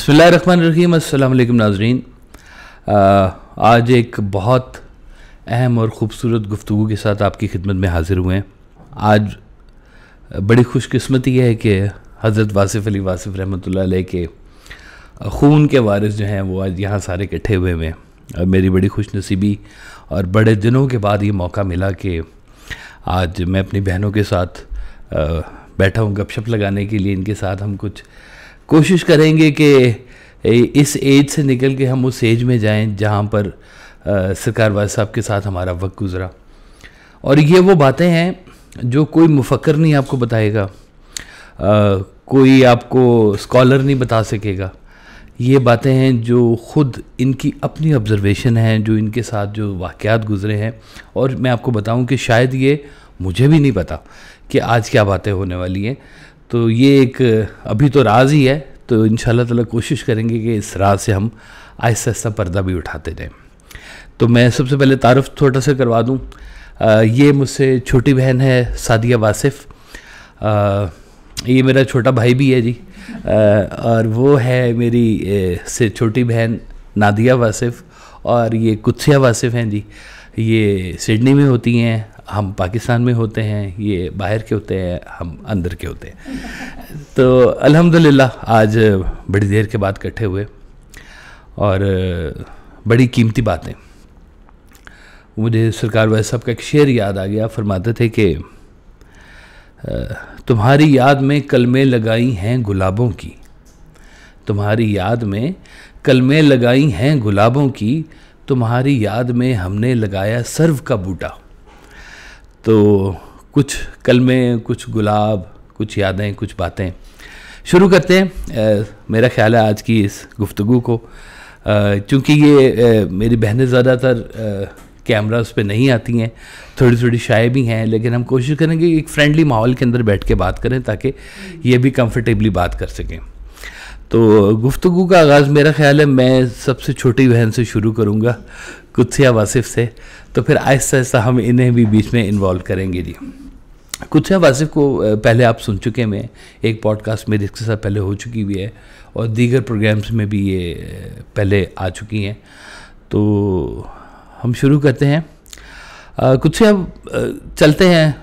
बिस्मिल्लाहिर्रहमानिर्रहीम। अस्सलाम वालेकुम नाज़रीन। आज एक बहुत अहम और ख़ूबसूरत गुफ्तगू के साथ आपकी खिदमत में हाज़िर हुए हैं। आज बड़ी खुशकिस्मती है कि हज़रत वासिफ़ अली वासिफ़ रहमतुल्लाह अलैह के खून के वारिस जो हैं वो आज यहाँ सारे इकट्ठे हुए हैं। मेरी बड़ी खुशनसीबी और बड़े दिनों के बाद ये मौका मिला कि आज मैं अपनी बहनों के साथ बैठा हूँ गपशप लगाने के लिए। इनके साथ हम कुछ कोशिश करेंगे कि इस एज से निकल के हम उस एज में जाएं जहाँ पर सरकार वालिद साहब के साथ हमारा वक्त गुज़रा। और ये वो बातें हैं जो कोई मुफक्कर नहीं आपको बताएगा, कोई आपको स्कॉलर नहीं बता सकेगा। ये बातें हैं जो ख़ुद इनकी अपनी ऑब्ज़र्वेशन हैं, जो इनके साथ जो वाक़यात गुज़रे हैं। और मैं आपको बताऊं कि शायद ये मुझे भी नहीं पता कि आज क्या बातें होने वाली हैं। तो ये एक अभी तो राज ही है, तो इंशाल्लाह ताला कोशिश करेंगे कि इस राज से हम आहिस्ता आहिस्ता पर्दा भी उठाते जाएं। तो मैं सबसे पहले तारुफ़ थोड़ा सा करवा दूं। ये मुझसे छोटी बहन है सादिया वासिफ़। ये मेरा छोटा भाई भी है जी। और वो है मेरी से छोटी बहन नादिया वासिफ़। और ये कुत्सिया वासिफ़ हैं जी। ये सिडनी में होती हैं, हम पाकिस्तान में होते हैं। ये बाहर के होते हैं, हम अंदर के होते हैं। तो अल्हम्दुलिल्लाह आज बड़ी देर के बाद इकट्ठे हुए और बड़ी कीमती बातें। मुझे सरकार वालिद साहब का एक शेर याद आ गया। फरमाते थे कि तुम्हारी याद में कलमें लगाई हैं गुलाबों की, तुम्हारी याद में कलमें लगाई हैं गुलाबों की, तुम्हारी याद में हमने लगाया सर्व का बूटा। तो कुछ कलमें, कुछ गुलाब, कुछ यादें, कुछ बातें। शुरू करते हैं मेरा ख्याल है आज की इस गुफ्तगू को। चूँकि ये मेरी बहनें ज़्यादातर कैमरास पे नहीं आती हैं, थोड़ी थोड़ी शाये भी हैं, लेकिन हम कोशिश करेंगे एक फ्रेंडली माहौल के अंदर बैठ के बात करें ताकि ये भी कंफर्टेबली बात कर सकें। तो गुफ्तगू का आगाज़ मेरा ख्याल है मैं सबसे छोटी बहन से शुरू करूँगा, कुत्सिया वासिफ़ से। तो फिर आहिस्ता आहिस्ता हम इन्हें भी बीच में इन्वॉल्व करेंगे जी। कुत्सिया वासिफ़ को पहले आप सुन चुके हैं, एक पॉडकास्ट मेरी इसके साथ पहले हो चुकी हुई है और दीगर प्रोग्राम्स में भी ये पहले आ चुकी हैं। तो हम शुरू करते हैं। कुत्सिया, चलते हैं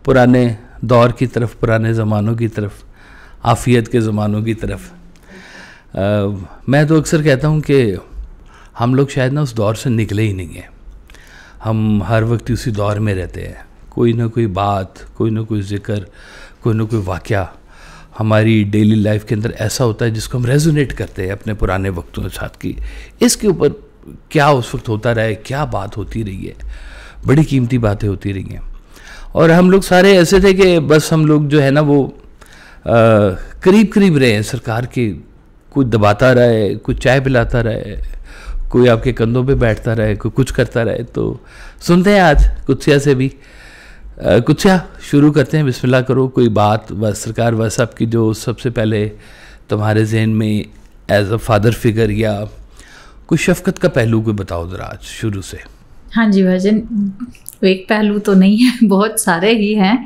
पुराने दौर की तरफ, पुराने ज़मानों की तरफ, आफ़ियत के ज़मानों की तरफ। मैं तो अक्सर कहता हूँ कि हम लोग शायद ना उस दौर से निकले ही नहीं हैं। हम हर वक्त उसी दौर में रहते हैं। कोई ना कोई बात, कोई ना कोई ज़िक्र, कोई ना कोई वाक़या हमारी डेली लाइफ के अंदर ऐसा होता है जिसको हम रेजोनेट करते हैं अपने पुराने वक्तों के साथ की इसके ऊपर क्या उस वक्त होता रहा है, क्या बात होती रही है, बड़ी कीमती बातें होती रही हैं। और हम लोग सारे ऐसे थे कि बस हम लोग जो है ना वो करीब करीब रहे हैं सरकार के। कोई दबाता रहे, कोई चाय पिलाता रहे, कोई आपके कंधों पे बैठता रहे, कोई कुछ करता रहे। तो सुनते हैं आज कुत्सिया से भी। कुत्सिया, शुरू करते हैं, बिस्मिल्लाह करो। कोई बात बस सरकार वालिद साहब की जो सबसे पहले तुम्हारे जहन में एज अ फादर फिगर या कोई शफकत का पहलू कोई बताओ ज़रा आज शुरू से। हाँ जी भाईजान, एक पहलू तो नहीं है, बहुत सारे ही हैं।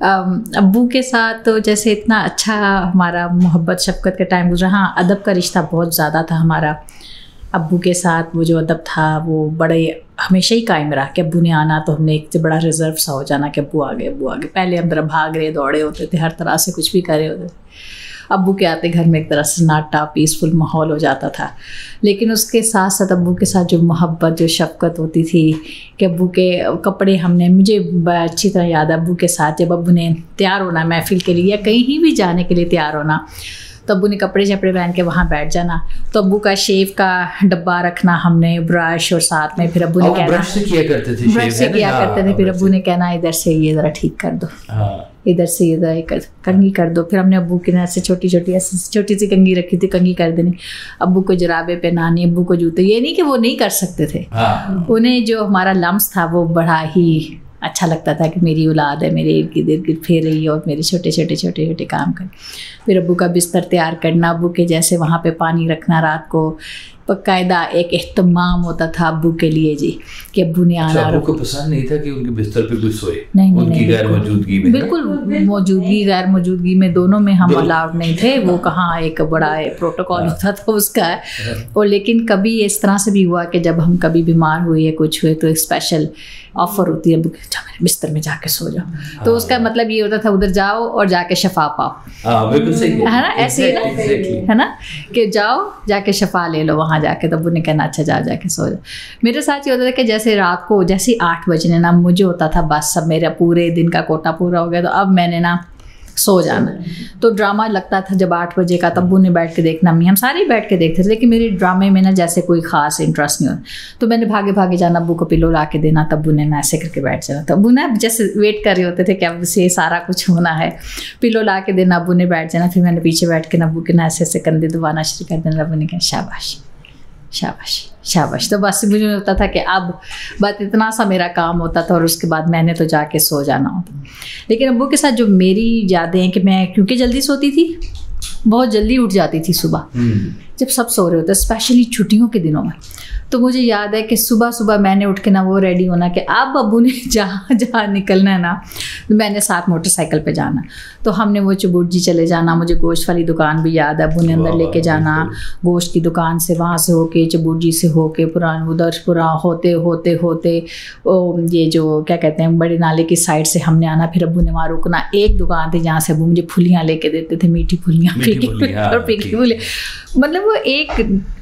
अब्बू के साथ तो जैसे इतना अच्छा हमारा मोहब्बत शफकत का टाइम गुजरा। हाँ, अदब का रिश्ता बहुत ज़्यादा था हमारा। अब्बू के साथ वो जो अदब था वो बड़े हमेशा ही कायम रहा कि अब्बू ने आना तो हमने एक से बड़ा रिज़र्व सा हो जाना कि अब्बू आ गए, अब्बू आ गए। पहले हम तरह भाग रहे, दौड़े होते थे, हर तरह से कुछ भी करे होते थे। अब्बू के आते घर में एक तरह से सन्नाटा, पीसफुल माहौल हो जाता था। लेकिन उसके साथ साथ अब्बू के साथ जो मोहब्बत, जो शफ़क़त होती थी कि अब्बू के कपड़े हमने, मुझे अच्छी तरह याद है अब्बू के साथ जब अब्बू ने तैयार होना महफ़िल के लिए या कहीं भी जाने के लिए तैयार होना, तो अब्बू ने कपड़े शपड़े पहन के वहाँ बैठ जाना। तो अब्बू का शेव का डब्बा रखना हमने, ब्रश, और साथ में फिर अब्बू ने कहना, ब्रश से किया करते थे, फिर अब्बू ने कहना इधर से ये ज़रा ठीक कर दो, इधर से इधर कंघी कर दो। फिर हमने अब्बू के ना ऐसे छोटी सी कंघी रखी थी, कंघी कर देनी। अब्बू को जुराबे पहनानी, अब्बू को जूते। ये नहीं कि वो नहीं कर सकते थे, उन्हें जो हमारा लम्स था वो बड़ा ही अच्छा लगता था कि मेरी औलाद है, मेरे इर्द गिर्द फिर रही है और मेरे छोटे छोटे काम कर। फिर अब्बू का बिस्तर तैयार करना, अब्बू के जैसे वहाँ पे पानी रखना रात को, बाकायदा एक एहतमाम होता था अब्बू के लिए जी, कि अब्बू ने आना। अब्बू को पसंद नहीं था कि उनके बिस्तर पे कोई सोए? नहीं, उनकी गैर मौजूदगी में? बिल्कुल मौजूदगी गैर मौजूदगी में दोनों में हम अलाउड नहीं थे। वो कहाँ एक बड़ा प्रोटोकॉल होता था उसका। और लेकिन कभी इस तरह से भी हुआ कि जब हम कभी बीमार हुए या कुछ हुए तो एक स्पेशल ऑफर होती है अब्बू के, बिस्तर में जाके सो जाओ। तो उसका मतलब ये होता था उधर जाओ और जाके शफा पाओ। बिल्कुल सही है ना, ऐसे है ना, कि जाओ जाके शफा ले लो वहाँ जाके। तो अब्बू ने कहना अच्छा जाके सो जाओ। मेरे साथ ये होता था कि जैसे रात को जैसे 8 बजने ना मुझे होता था बस सब मेरा पूरे दिन का कोटा पूरा हो गया, तो अब मैंने ना सो जाना। तो ड्रामा लगता था जब 8 बजे का, तब अब्बू ने बैठ के देखना, हम सारे बैठ के देखते थे। लेकिन मेरे ड्रामे में ना जैसे कोई खास इंटरेस्ट नहीं होता, तो मैंने भागे भागे जाना, अब्बू को पिलो ला के देना, तब अब्बू ने ना ऐसे करके बैठ जाना। तो अब्बू ना जैसे वेट कर रहे होते थे कि अब से सारा कुछ होना है, पिलो ला के देना, अब्बू ने बैठ जाना। फिर मैंने पीछे बैठ के ना अब्बू के ना ऐसे ऐसे कंधे दबाना शुरू कर देना। अब्बू ने कहा शाबाश शाबाश शाबाश। तो बस मुझे होता था कि अब बस इतना सा मेरा काम होता था और उसके बाद मैंने तो जाके सो जाना होता। लेकिन अब्बू के साथ जो मेरी यादें हैं कि मैं क्योंकि जल्दी सोती थी, बहुत जल्दी उठ जाती थी सुबह जब सब सो रहे होते, स्पेशली छुट्टियों के दिनों में। तो मुझे याद है कि सुबह सुबह मैंने उठ के ना वो रेडी होना कि अब अब्बू ने जहाँ जहाँ निकलना है ना, मैंने साथ मोटरसाइकिल पे जाना। तो हमने वो चबुर्जी चले जाना, मुझे गोश्त वाली दुकान भी याद है, अब्बू ने अंदर लेके जाना गोश्त की दुकान से, वहाँ से होके चबुर्जी से होके पुरान उधर पूरा होते होते होते ये जो क्या कहते हैं बड़े नाले की साइड से हमने आना। फिर अब्बू ने वहाँ रुकना, एक दुकान थी जहाँ से अब्बू मुझे फुलियाँ लेके देते थे, मीठी फुलियाँ और पीकी फुलियाँ। मतलब वो एक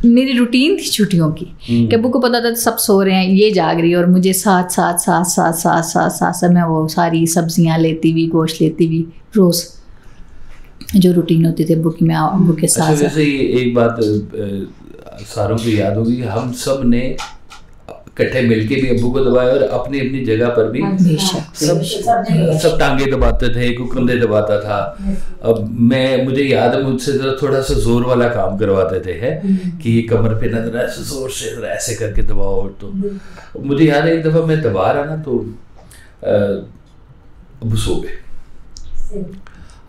मेरी रूटीन थी छुट्टियों की कि अब्बू को पता था सब सो रहे हैं, ये जाग रही है, और मुझे साथ मैं वो सारी सब्जियां लेती हुई, गोश्त लेती हुई, रोज़ जो रूटीन होती थी अब्बू की, मैं अब्बू के साथ। अच्छा, वैसे एक बात सारों को याद होगी, हम सब ने इकट्ठे मिलके भी अब्बू को दबाया और अपनी अपनी जगह पर भी सब टांगे दबाते थे, कोई कंधे दबाता था। अब मुझे याद है मुझसे थोड़ा सा जोर वाला काम करवाते थे है कि ये कमर पे ना जरा ऐसे जोर से ऐसे करके दबाओ। तो मुझे याद है एक दफा मैं दबा रहा ना तो अब्बू सो गए।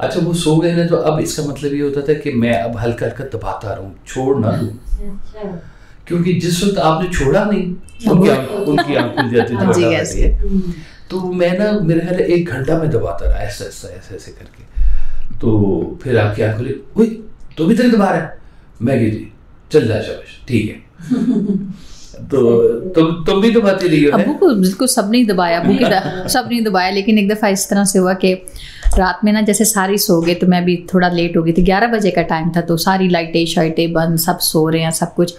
अच्छा, वो सो गए ना, तो अब इसका मतलब ये होता था कि मैं अब हल्का हल्का दबाता रहूं, छोड़ ना दूं, क्योंकि जिस वक्त आपने छोड़ा नहीं उनकी आंख खुल जाती थी। तो मैं ना मेरे ख्याल 1 घंटा में दबाता रहा ऐसा ऐसे ऐसे करके। तो फिर आपकी आंख खुली, ओए तो भी तक दबा रहा है? मैं जी चल जा, शाबाश ठीक है। तो तुम भी दबाती रही हो? अब्बू को बिल्कुल सब नहीं दबाया, अब्बू की सब नहीं दबाया। लेकिन एक दफ़ा इस तरह से हुआ कि रात में ना जैसे सारी सो गए, तो मैं भी थोड़ा लेट हो गई थी, 11 बजे का टाइम था, तो सारी लाइटें शाइटें बंद, सब सो रहे हैं सब कुछ।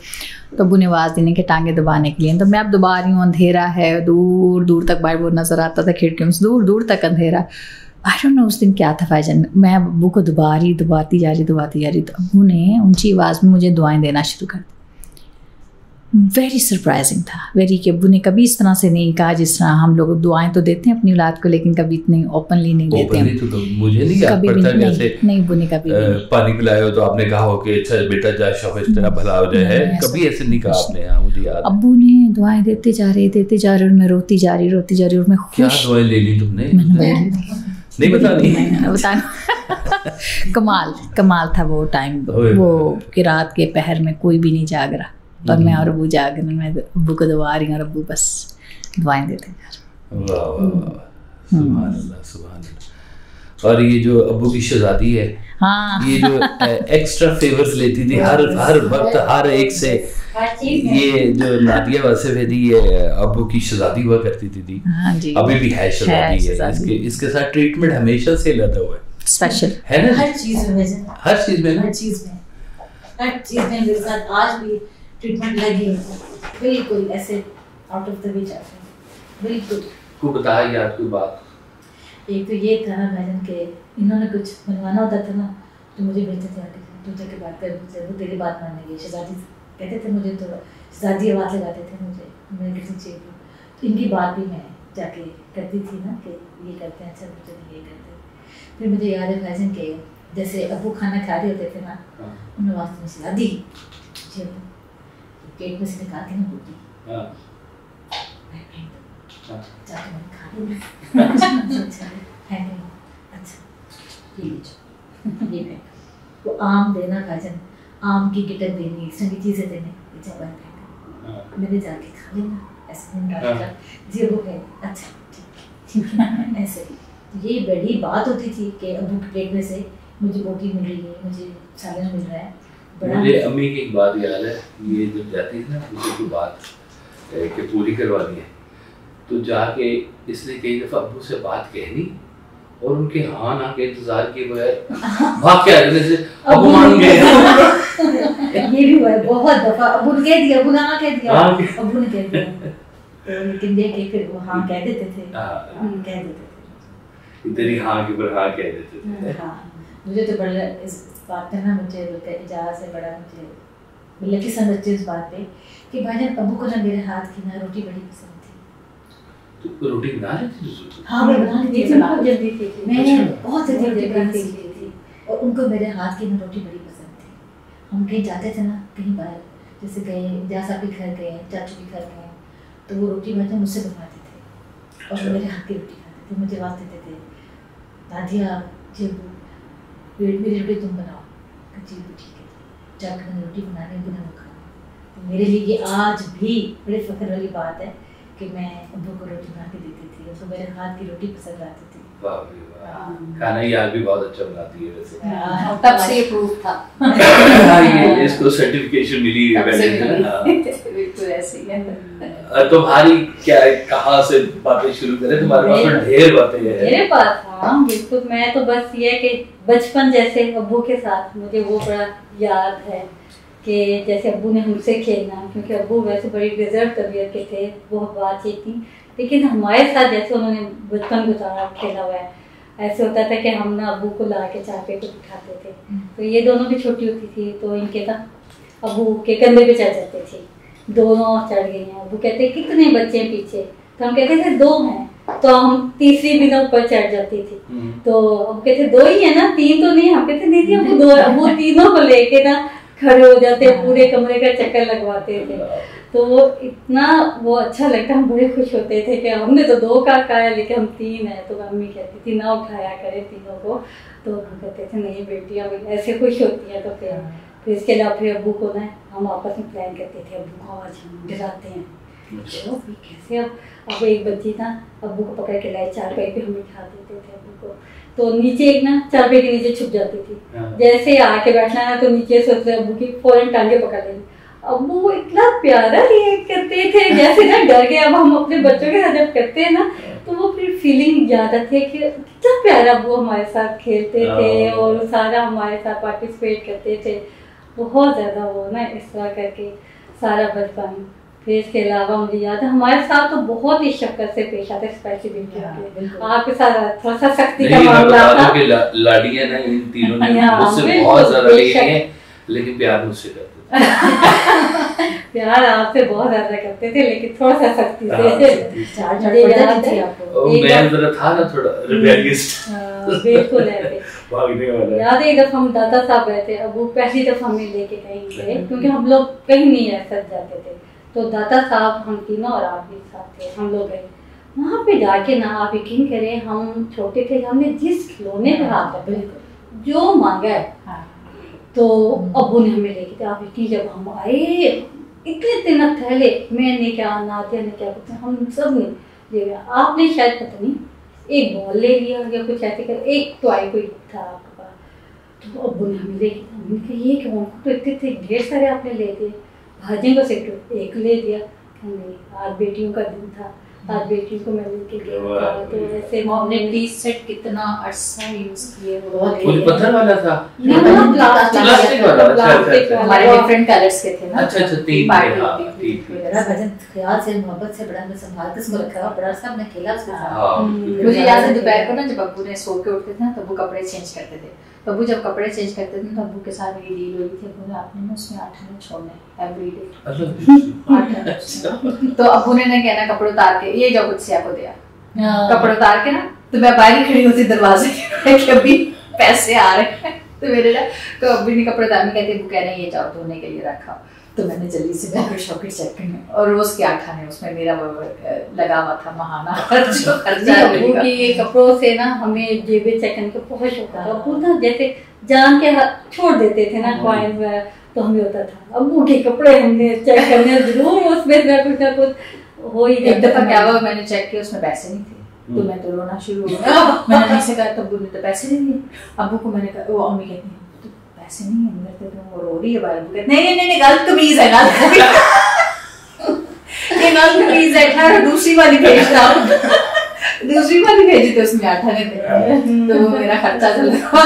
तो अब्बू ने आवाज़ देने के टांगे दबाने के लिए, तो मैं अब दबा रही हूँ, अंधेरा है, दूर दूर तक बाहर वो नज़र आता था खिड़कियों से, दूर दूर तक अंधेरा। आई डोंट नो उस दिन क्या था भाईजान, मैं अब्बू को दबाती जा रही। तो अब्बू ने ऊंची आवाज़ में मुझे दुआएं देना शुरू कर दी। वेरी सरप्राइजिंग था, वेरी, कि अब्बू ने कभी इस तरह से नहीं कहा जिस तरह हम लोग दुआएं तो देते हैं अपनी औलाद को, लेकिन कभी इतनी ओपनली नहीं देते हैं। तो मुझे नहीं याद पड़ता जैसे नहीं अब्बू ने कभी पानी पिलाया हो तो आपने कहा हो कि अच्छा बेटा जा शाबाश तेरा भला हो जाए, है कभी ऐसे नहीं कहा आपने? हाँ मुझे याद। अब्बू ने दुआएं देते जा रहे और मैं रोती जा रही और मैं खुश। क्या दुआएं ले ली तुमने? नहीं बता कमाल था वो टाइम, वो कि रात के पहर में कोई भी नहीं जाग रहा और मैं और अब्बू जाग रहे, मैं अब्बू को दबा रही हूँ और अब्बू बस दुआएं देते जा रहे। सुभान अल्लाह सुभान अल्लाह। और ये जो अब्बू की शहजादी है, हाँ, ये जो एक्स्ट्रा फेवर्स लेती थी हर वक्त हर एक से, ये जो नादिया वासिफ है थी, ये अब्बू की शहजादी हुआ करती थी। हाँ जी, अभी भी है शहजादी है। इसके साथ ट्रीटमेंट हमेशा से लगा हुआ है, स्पेशल है ना? हर चीज में मेरे साथ आज भी ट्रीटमेंट लगी है, बिल्कुल ऐसे आउट ऑफ द वे जाते हैं, बिल्कुल। को बताया याद कोई बात? एक तो ये था ना भाईजान के इन्होंने कुछ बनवाना होता था ना, तो मुझे भेजते थे आके दूसरे के बात कर, वो तेरी बात मानेगी शहजादी कहते थे मुझे, तो शहजादी आवाज़ लगाते थे मुझे, मैं किसी चाहिए तो इनकी बात भी मैं जाके करती थी ना कि ये करते हैं, अच्छा मुझे ये करते हैं। फिर मुझे याद है भाईजान के जैसे अब्बू खाना खा रहे होते थे ना, उन्होंने वास्ते में शहजादी जी पेट में से निकाल के ना बूटी जाके मैंने खा लिया। अच्छा ये वो आम देना भाईजान, आम की गिटक देनी, इस तरह की चीज़ें देने, ये चावल खाएगा, मैंने जाके खा लेना ऐसे नहीं डालता जी। वो कहे अच्छा ठीक है ऐसे। ये बड़ी बात होती थी कि अबू की प्लेट में से मुझे रोटी मिल रही है, मुझे सालन मिल रहा है। मुझे अम्मी की एक बात याद है, ये जब जाती थी ना उसी की बात कि पूरी करवानी है, तो जाके इसने कई दफ़ा अब्बू से बात कहनी और उनके हाँ ना के इंतजार किए बगैर भाग के आ जाने से अब्बू मान गए। ये भी हुआ है बहुत दफा, अब्बू ने कह दिया, अब्बू ने हाँ कह दिया, अब्बू ने कह दिया, तो लेकिन ये कि फिर वो हाँ कह देते थे, कह देते थे, तेरी हाँ के ऊपर हाँ कह देते थे। हाँ मुझे तो बड़ा इस बात पे ना, मुझे इजाज़ से बड़ा मुझे लकी समझती इस बात पे कि भाईजान अब्बू को ना मेरे हाथ की ना रोटी बड़ी पसंद थी। तो रोटी बना लेती थी? हाँ मैं बना लेती थी, बहुत जल्दी थी, मैं बहुत जल्दी रोटी बनाना सीख ली थी, और उनको मेरे हाथ की ना रोटी बड़ी पसंद थी। हम कहीं जाते थे ना, कहीं बाहर जैसे गए जासा के घर गए, चाचू के घर गए, तो वो रोटी भाईजान मुझसे बनवाते थे और मेरे हाथ की रोटी खाते थे, मुझे आवाज़ देते थे दादिया जी मेरी रोटी तुम बनाओ, जी ठीक है, जाकर मैंने रोटी बनाने बुना वो खाना। तो मेरे लिए ये आज भी बड़े फख्र वाली बात है कि मैं अब्बू को रोटी बना के देती थी, उसको मेरे हाथ की रोटी पसंद आती थी। वाह वाह, खाना ये आज भी बहुत अच्छा बनाती है वैसे। तब से ये प्रूफ था। ये इसको सर्टिफिकेशन मिली है पहले। बिल्कुल ऐसे ही है। तुम्हारी क्या कहाँ से बातें शुरू करें? तुम्हारे पास तो ढेर बातें हैं। मेरे पास हाँ बिल्कुल, मैं तो बस ये कि बचपन जैसे अब्बू के साथ मुझे वो बड़ा याद है कि जैसे अब्बू ने हमसे खेलना, क्योंकि अब्बू वैसे बड़ी रिजर्व तबीयत के थे, बहुत बातचीत थी, लेकिन हमारे साथ जैसे उन्होंने बचपन गुजारा खेला हुआ है, ऐसे होता था कि हम ना अब्बू को ला के चापे को बिठाते थे, तो ये दोनों भी छोटी होती थी, तो इनके ना अब्बू के कंधे पे चढ़ जाते थे, दोनों चढ़ गई हैं। अब्बू कहते कितने बच्चे हैं पीछे, तो हम कहते थे 2 हैं, तो हम तीसरी भी ना ऊपर चढ़ जाती थी, तो अब कहते 2 ही है ना, 3 तो नहीं। हम कहते नहीं थी अब्बू 2, अब्बू तीनों को लेके ना खड़े हो जाते, पूरे कमरे का चक्कर लगवाते थे, तो वो इतना वो अच्छा लगता, हम बड़े खुश होते थे कि हमने तो 2 का खाया लेकिन हम 3 है। तो अम्मी कहती थी ना उठाया करे तीनों को, तो हम कहते थे नहीं बेटियां ऐसे खुश होती हैं। तो फिर इसके अलावा फिर अब्बू को ना हम आपस में प्लान करते थे, अब्बू को आज हम डराते हैं, तो कैसे अब एक बच्ची ना अब्बू को पकड़ के लाई चारपाई पे, हम बिठा देते थे अब्बू को, तो नीचे एक ना चारपाई के नीचे छुप जाती थी, जैसे आके बैठना ना तो नीचे से उसने अब्बू की फौरन टांगे पकड़ लेनी। अब्बू इतना प्यारा रिएक्ट करते थे, जैसे ना डर गए। अब हम अपने बच्चों के साथ जब करते हैं ना तो वो फिर फीलिंग याद आती है कि कितना प्यारा अब्बू हमारे साथ खेलते थे और सारा हमारे साथ पार्टिसिपेट करते थे, बहुत ज़्यादा वो ना इस तरह करके सारा बचपन। फिर इसके अलावा मुझे याद है हमारे साथ तो बहुत ही शक्कत से पेश आते, स्पेशली आपके साथ थोड़ा सा सख्ती का मामला था। लाड़ियां ना इन तीनों ने मुझसे बहुत ज्यादा लिए हैं, लेकिन प्यार मुझसे करते थे। प्यार आपसे बहुत ज्यादा करते थे, लेकिन थोड़ा सा सख्ती से। मैं जरा था ना थोड़ा रिबेलियस, बिल्कुल ऐसे भागने वाला। याद है एक दफा हम दादा साहब गए थे, अब वो पहली दफा हमें लेके कहीं गए, क्योंकि हम लोग कहीं नहीं ऐसा जाते थे, तो दादा साहब हम तीनों और आप भी साथ थे, हम लोग गए वहाँ पे जाके ना, आप यकीन करें हम छोटे थे, हमने जिस खिलौने पे हाथ रखे जो मांगा है, तो अब्बू ने हमें लेके थे। आप यकीन, जब हम आए इतने थैले, मैंने क्या नादिया ने क्या कहते हम सब ने ले लिया, आपने शायद पता नहीं एक बॉल ले लिया या कुछ ऐसे कर, एक टॉय कोई था आपके पास, तो अब्बू ने हमें लेके, हमने कहा ये क्या, तो इतने ढेर सारे आपने ले दिए, भाजी को एक ले दिया, आज बेटियों का दिन था, आज बेटियों को मैं लेके गया, तो ऐसे हमने टी सेट कितना अर्सा यूज किए, फुल पत्थर वाला था, प्लास्टिक वाला, हमारे डिफरेंट कलर्स के थे ना। अच्छा 3 मेरा भजन ख्याल से मोहब्बत से बड़ा मैं संभाल के उसको रखा, बड़ा सब मैं खेला उसके साथ। मुझे याद है दोपहर को ना जब अब्बू ने सो के उठते थे ना, तो वो कपड़े चेंज करते थे, तो अब्बू जब कपड़े चेंज करते थे तो अब्बू के साथ मेरी डील हुई थी, अब्बू ने आपने ना उसमें 8 आने छोड़ने एवरीडे, तो अब्बू ने ना कहना कपड़े उतार के ये जो कुछ सिया को दिया, कपड़े उतार के ना, तो मैं बाहर ही खड़ी होती दरवाजे के, अभी पैसे आ रहे हैं, तो मेरे ना तो अब्बू ने कपड़े उतार में कहते अब्बू कह रहे हैं ये जाओ धोने के लिए रखा, तो मैंने जल्दी से पॉकेट शॉकेट चेक करने, और रोज के 8 आने उसमें मेरा लगा हुआ था महाना जो खर्चा है। अब्बू की कपड़ों से ना हमें जेबें चेक करने का बहुत शौक था, अब्बू ना जैसे जान के छोड़ देते थे ना कॉइन वगैरह, तो हमें होता था अब्बू के कपड़े हमने चेक करने जरूर, उसमें कुछ ना कुछ हो ही जाता। एक दफा क्या हुआ, मैंने चेक किया उसमें पैसे नहीं थे, तो मैं तो रोना शुरू हो गया। मैंने अम्मी से कहा तो अब्बू ने तो पैसे नहीं दिए। अब्बू को मैंने कहा, वो अम्मी कहती है तो पैसे नहीं है अंदर, तो वो रो रही है बाहर। कहते नहीं गलत कमीज है, ये गलत कमीज है, खैर दूसरी वाली भेजना, दूसरी वाली भेजी तो उसमें 8 आने थे, तो वो मेरा खर्चा चल रहा।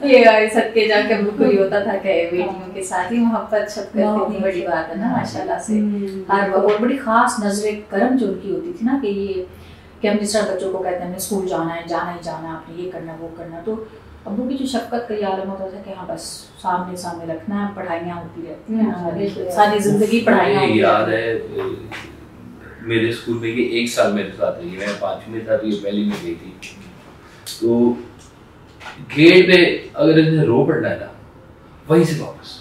ये सबके जाके हम लोग को ये होता था कि बेटियों के साथ ही मोहब्बत शफकत कितनी बड़ी बात है ना माशाल्लाह से। हर और बड़ी खास नजरे करम जो उनकी होती थी ना कि ये कि हम जिस तरह बच्चों को कहते हैं स्कूल जाना है, जाना ही जाना, आपने ये करना वो करना, तो अब्बू की जो शफकत का ये आलम होता था कि हाँ बस सामने रखना है, पढ़ाइयाँ होती रहती हैं, सारी जिंदगी पढ़ाइयाँ। याद है मेरे स्कूल में ये 1 साल मेरे साथ रही, मैं 5वीं में था तो ये पहली में गई थी, तो गेट पे अगर इन्हें रो पड़ना है ना, वहीं से वापस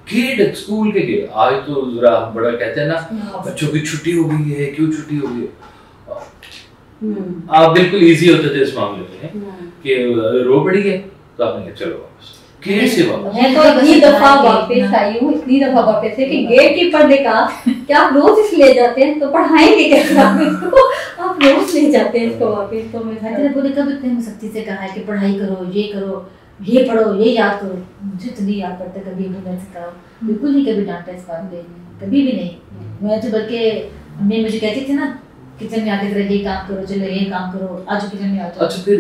गेट, स्कूल के गेट। आज तो जरा बड़ा कहते हैं ना बच्चों की छुट्टी हो गई है, क्यों छुट्टी हो गई है, आप बिल्कुल इजी होते थे इस मामले में कि रो पड़ी है तो आपने कहा चलो वापस गेट से वापस। मैं तो इतनी दफा वापस आई हूँ, इतनी दफा वापस है कि गेट कीपर ने कहा कि आप रोज इसलिए जाते हैं तो पढ़ाएंगे कैसे आप इसको, आप रोज ले जाते हैं इसको वापस। तो मैं तेरे बोले कब इतने सख्ती से कहा है कि पढ़ाई करो, ये करो, ये पढ़ो, ये याद करो, मुझे तो नहीं याद पड़ता कभी भी सिखाओ, बिल्कुल नहीं कभी डांटा इस बात पे, कभी भी नहीं। मैं तो बल्कि अम्मी मुझे कहती थी ना किचन में आके जरा ये काम करो, चलो ये काम करो, आज किचन में आ जाओ। अच्छा फिर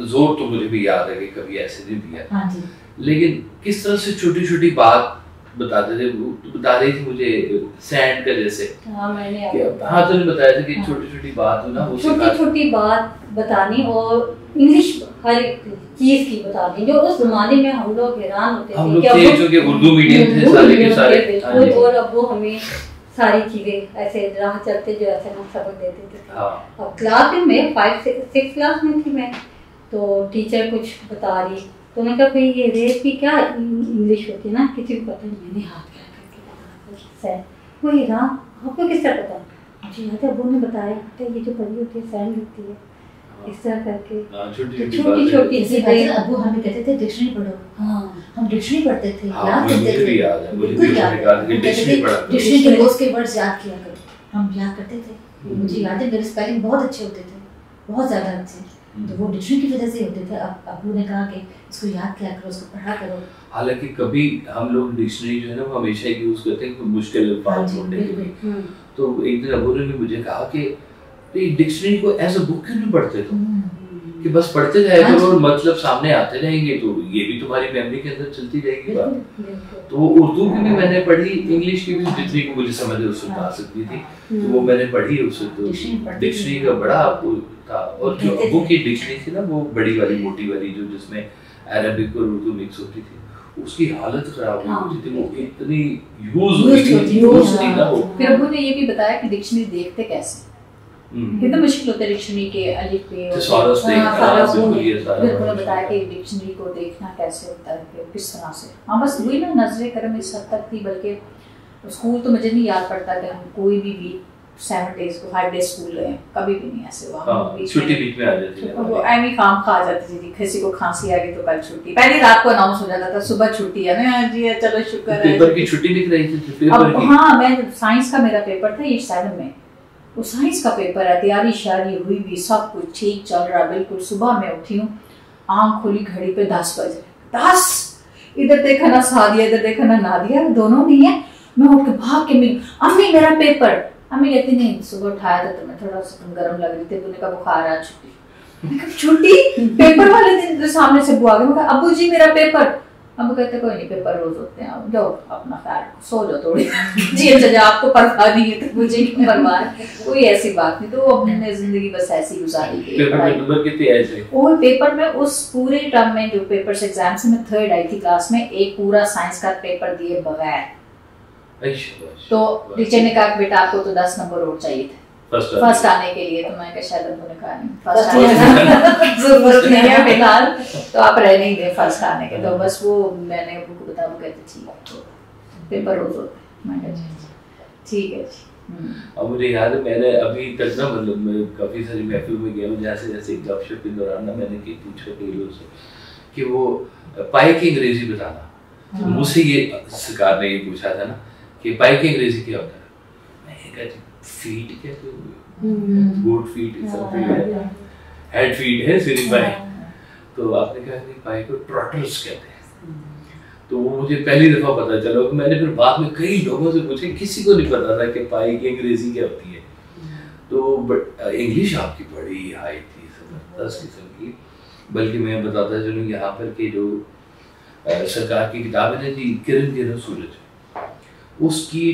जोर तो मुझे भी याद है कि कभी ऐसे नहीं दिया। हाँ जी। लेकिन किस तरह से छोटी छोटी बात बताते थे, वो बता रही थी मुझे सैंड का जैसे। हाँ मैंने हाँ तो बताया था कि छोटी छोटी बात हो ना, वो छोटी छोटी बात बतानी और इंग्लिश हर एक चीज की बतानी, जो उस जमाने में हम लोग हैरान होते थे जो कि उर्दू मीडियम थे सारे के सारे, और अब वो हमें सारी चीजें ऐसे राह चलते जो ऐसे हम सबक देते थे। अब क्लास में 5-6 क्लास में थी मैं, तो टीचर कुछ बता रही, तो मैं कहा भाई ये रेस की क्या इंग्लिश होती है ना, किसी को पता नहीं। मैंने हाथ क्या वही राह आपको किस तरह पता? मुझे याद है अब्बू ने बताया ये जो पढ़ी होती है सैंड होती है, इस तरह करके छोटी छोटी चीजें। अब्बू हमें कहते थे डिक्शनरी पढ़ो। हाँ हम डिक्शनरी पढ़ते थे, याद करते थे, डिक्शनरी के रोज के वर्ड्स याद किया करो, हम याद करते थे। मुझे याद है मेरे स्पेलिंग बहुत अच्छे होते थे, बहुत ज्यादा अच्छे, तो वो डिक्शनरी की वजह से होते थे। अब अब्बू ने कहा कि इसको याद किया करो, इसको पढ़ा करो। हालांकि कभी हम लोग डिक्शनरी जो है ना वो हमेशा यूज करते हैं मुश्किल अल्फाज ढूंढने के लिए। तो एक दिन अब्बू ने भी मुझे कहा कि डिक्शनरी को एज अ बुक क्यों नहीं पढ़ते तुम, कि बस पढ़ते जाए करो और मतलब सामने आते रहेंगे, तो ये भी तुम्हारी मेमोरी के अंदर चलती रहेगी बात। तो उर्दू की भी मैंने पढ़ी, इंग्लिश की भी जितनी को मुझे समझ उस वक्त आ सकती थी तो वो मैंने पढ़ी। उस वक्त डिक्शनरी का बड़ा आपको था, और जो अब्बू की डिक्शनरी थी ना वो बड़ी वाली मोटी वाली जो जिसमें अरबिक और उर्दू मिक्स होती थी, उसकी हालत खराब हो गई थी, वो इतनी यूज थी ना वो। फिर अब्बू ने ये भी बताया कि डिक्शनरी देखते कैसे, कितना मुश्किल होता है डिक्शनरी के अलिफ पे और बिल्कुल बताया कि डिक्शनरी को देखना कैसे होता है, किस तरह से। हाँ बस वही ना नजरे करम इस हद तक थी, बल्कि स्कूल तो मुझे नहीं याद पड़ता कि हम कोई भी वीक 7 डेज को 5 डेज स्कूल गए, कभी भी नहीं ऐसे हुआ। छुट्टी बीच में आ जाती है, वो एमी काम खा जाती थी, किसी को खांसी आ गई तो कल छुट्टी, पहली रात को अनाउंस हो जाता था सुबह छुट्टी है ना जी, चलो शुक्र है। पेपर की छुट्टी दिख रही थी पेपर की। हाँ मैं साइंस का मेरा पेपर था 7 में, वो साइंस का पेपर है, तैयारी शारी हुई भी, सब कुछ ठीक चल रहा बिल्कुल। सुबह मैं उठी हूँ, आँख खुली घड़ी पे 10 बजे, 10 इधर देखा ना सादिया, इधर देखा ना नादिया, दोनों नहीं है। मैं उठ के भाग के मिली, अम्मी मेरा पेपर। अम्मी कहती नहीं सुबह उठाया था तुम्हें, थोड़ा सा गर्म लग रही थी, उन्होंने कहा बुखार आ, छुट्टी। छुट्टी पेपर वाले दिन सामने से बुआ गए, अब्बू जी मेरा पेपर। अब कहते कोई नहीं पेपर रोज होते हैं, जाओ अपना ख्याल सो जाओ थोड़ी जी। अच्छा आपको परवाह नहीं है तो मुझे क्यों परवाह है, कोई ऐसी बात नहीं। तो हमने जिंदगी बस ऐसी गुजारी की। पेपर कितने आए थे? और पेपर में उस पूरे टर्म में जो पेपर्स एग्जाम से मैं 3rd आई थी क्लास में, एक पूरा साइंस का पेपर दिए बगैर। तो टीचर ने कहा बेटा आपको तो 10 नंबर और चाहिए थे फर्स्ट आने के लिए, तो मैं शायद उन्होंने कहा नहीं फर्स्ट आने जरूरत नहीं है फिलहाल, तो आप रह नहीं दे फर्स्ट आने के। तो बस वो मैंने अब्बू को बताया, वो कहते ठीक है तो पेपर रोज होते। मैं कहा ठीक है जी। अब मुझे याद है मैंने अभी तक ना मतलब मैं काफ़ी सारी महफिल में गया हूँ, जैसे जैसे जॉबशिप के दौरान ना मैंने की पूछा कई लोगों से कि वो पाए की अंग्रेजी बताना, तो मुझसे ये सरकार ने ये पूछा था ना कि पाई की अंग्रेजी क्या होता है, मैं कहा फीट कहते हो, गुड फीट, हेड फीट है सिर्फ पाई। तो आपने कहा नहीं, पाई को ट्रॉटर्स कहते हैं। तो वो मुझे पहली दफा पता चला। मैंने फिर बाद में कई लोगों से पूछे, किसी को नहीं पता था कि पाई की अंग्रेजी क्या होती है। तो इंग्लिश आपकी बड़ी हाई थी, जबरदस्त किस्म की। बल्कि मैं बताता चलूँ यहाँ पर के जो सरकार की किताब है ना जी, किरण किरण सूरज, उसकी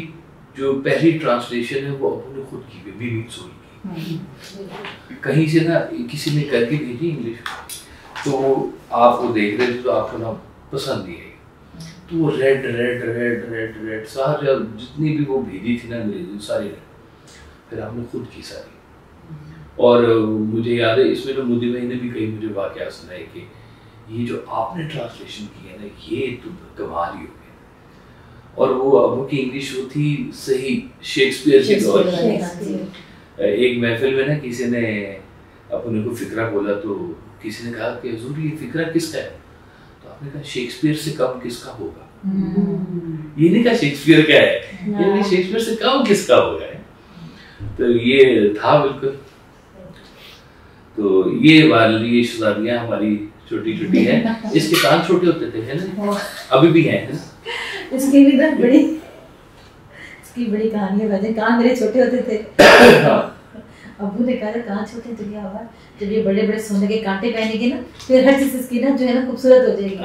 जो पहली ट्रांसलेशन है वो उन्होंने खुद की, बीबी सोल की, कहीं से ना किसी ने करके भेजी इंग्लिश। तो आप वो देख रहे थे तो आपको ना पसंद ही है। तो वो red red red red red सारे जितनी भी वो भेजी थी ना अंग्रेजी सारी रेड, फिर आपने खुद की सारी। और मुझे याद है इसमें तो मोदी भाई ने भी कई मुझे वाकया सुनाए कि ये जो आपने ट्रांसलेशन की है ना, ये तो कमाल ही हो गया। और वो अबू की इंग्लिश वो थी सही शेक्सपियर के दौर की। एक महफिल में ना किसी ने अपने को फिक्रा बोला, तो किसी ने कहा कि हुजूर ये फिक्रा किसका है? तो आपने कहा शेक्सपियर से कम किसका होगा। ये नहीं कहा शेक्सपियर क्या है, ये नहीं शेक्सपियर से कम किसका होगा। तो ये था बिल्कुल। तो ये वाली शहजादियाँ हमारी छोटी छोटी है। इसके कान छोटे होते थे, है ना, अभी भी हैं, है ना। इसकी भी ना बड़ी, इसकी बड़ी कहानी है। वैसे कान मेरे छोटे होते थे। अबू ने कहा कान छोटे तो क्या हुआ, जब ये बड़े बड़े सोने के कांटे पहनेगी ना, फिर हर चीज इसकी ना जो है ना खूबसूरत हो जाएगी।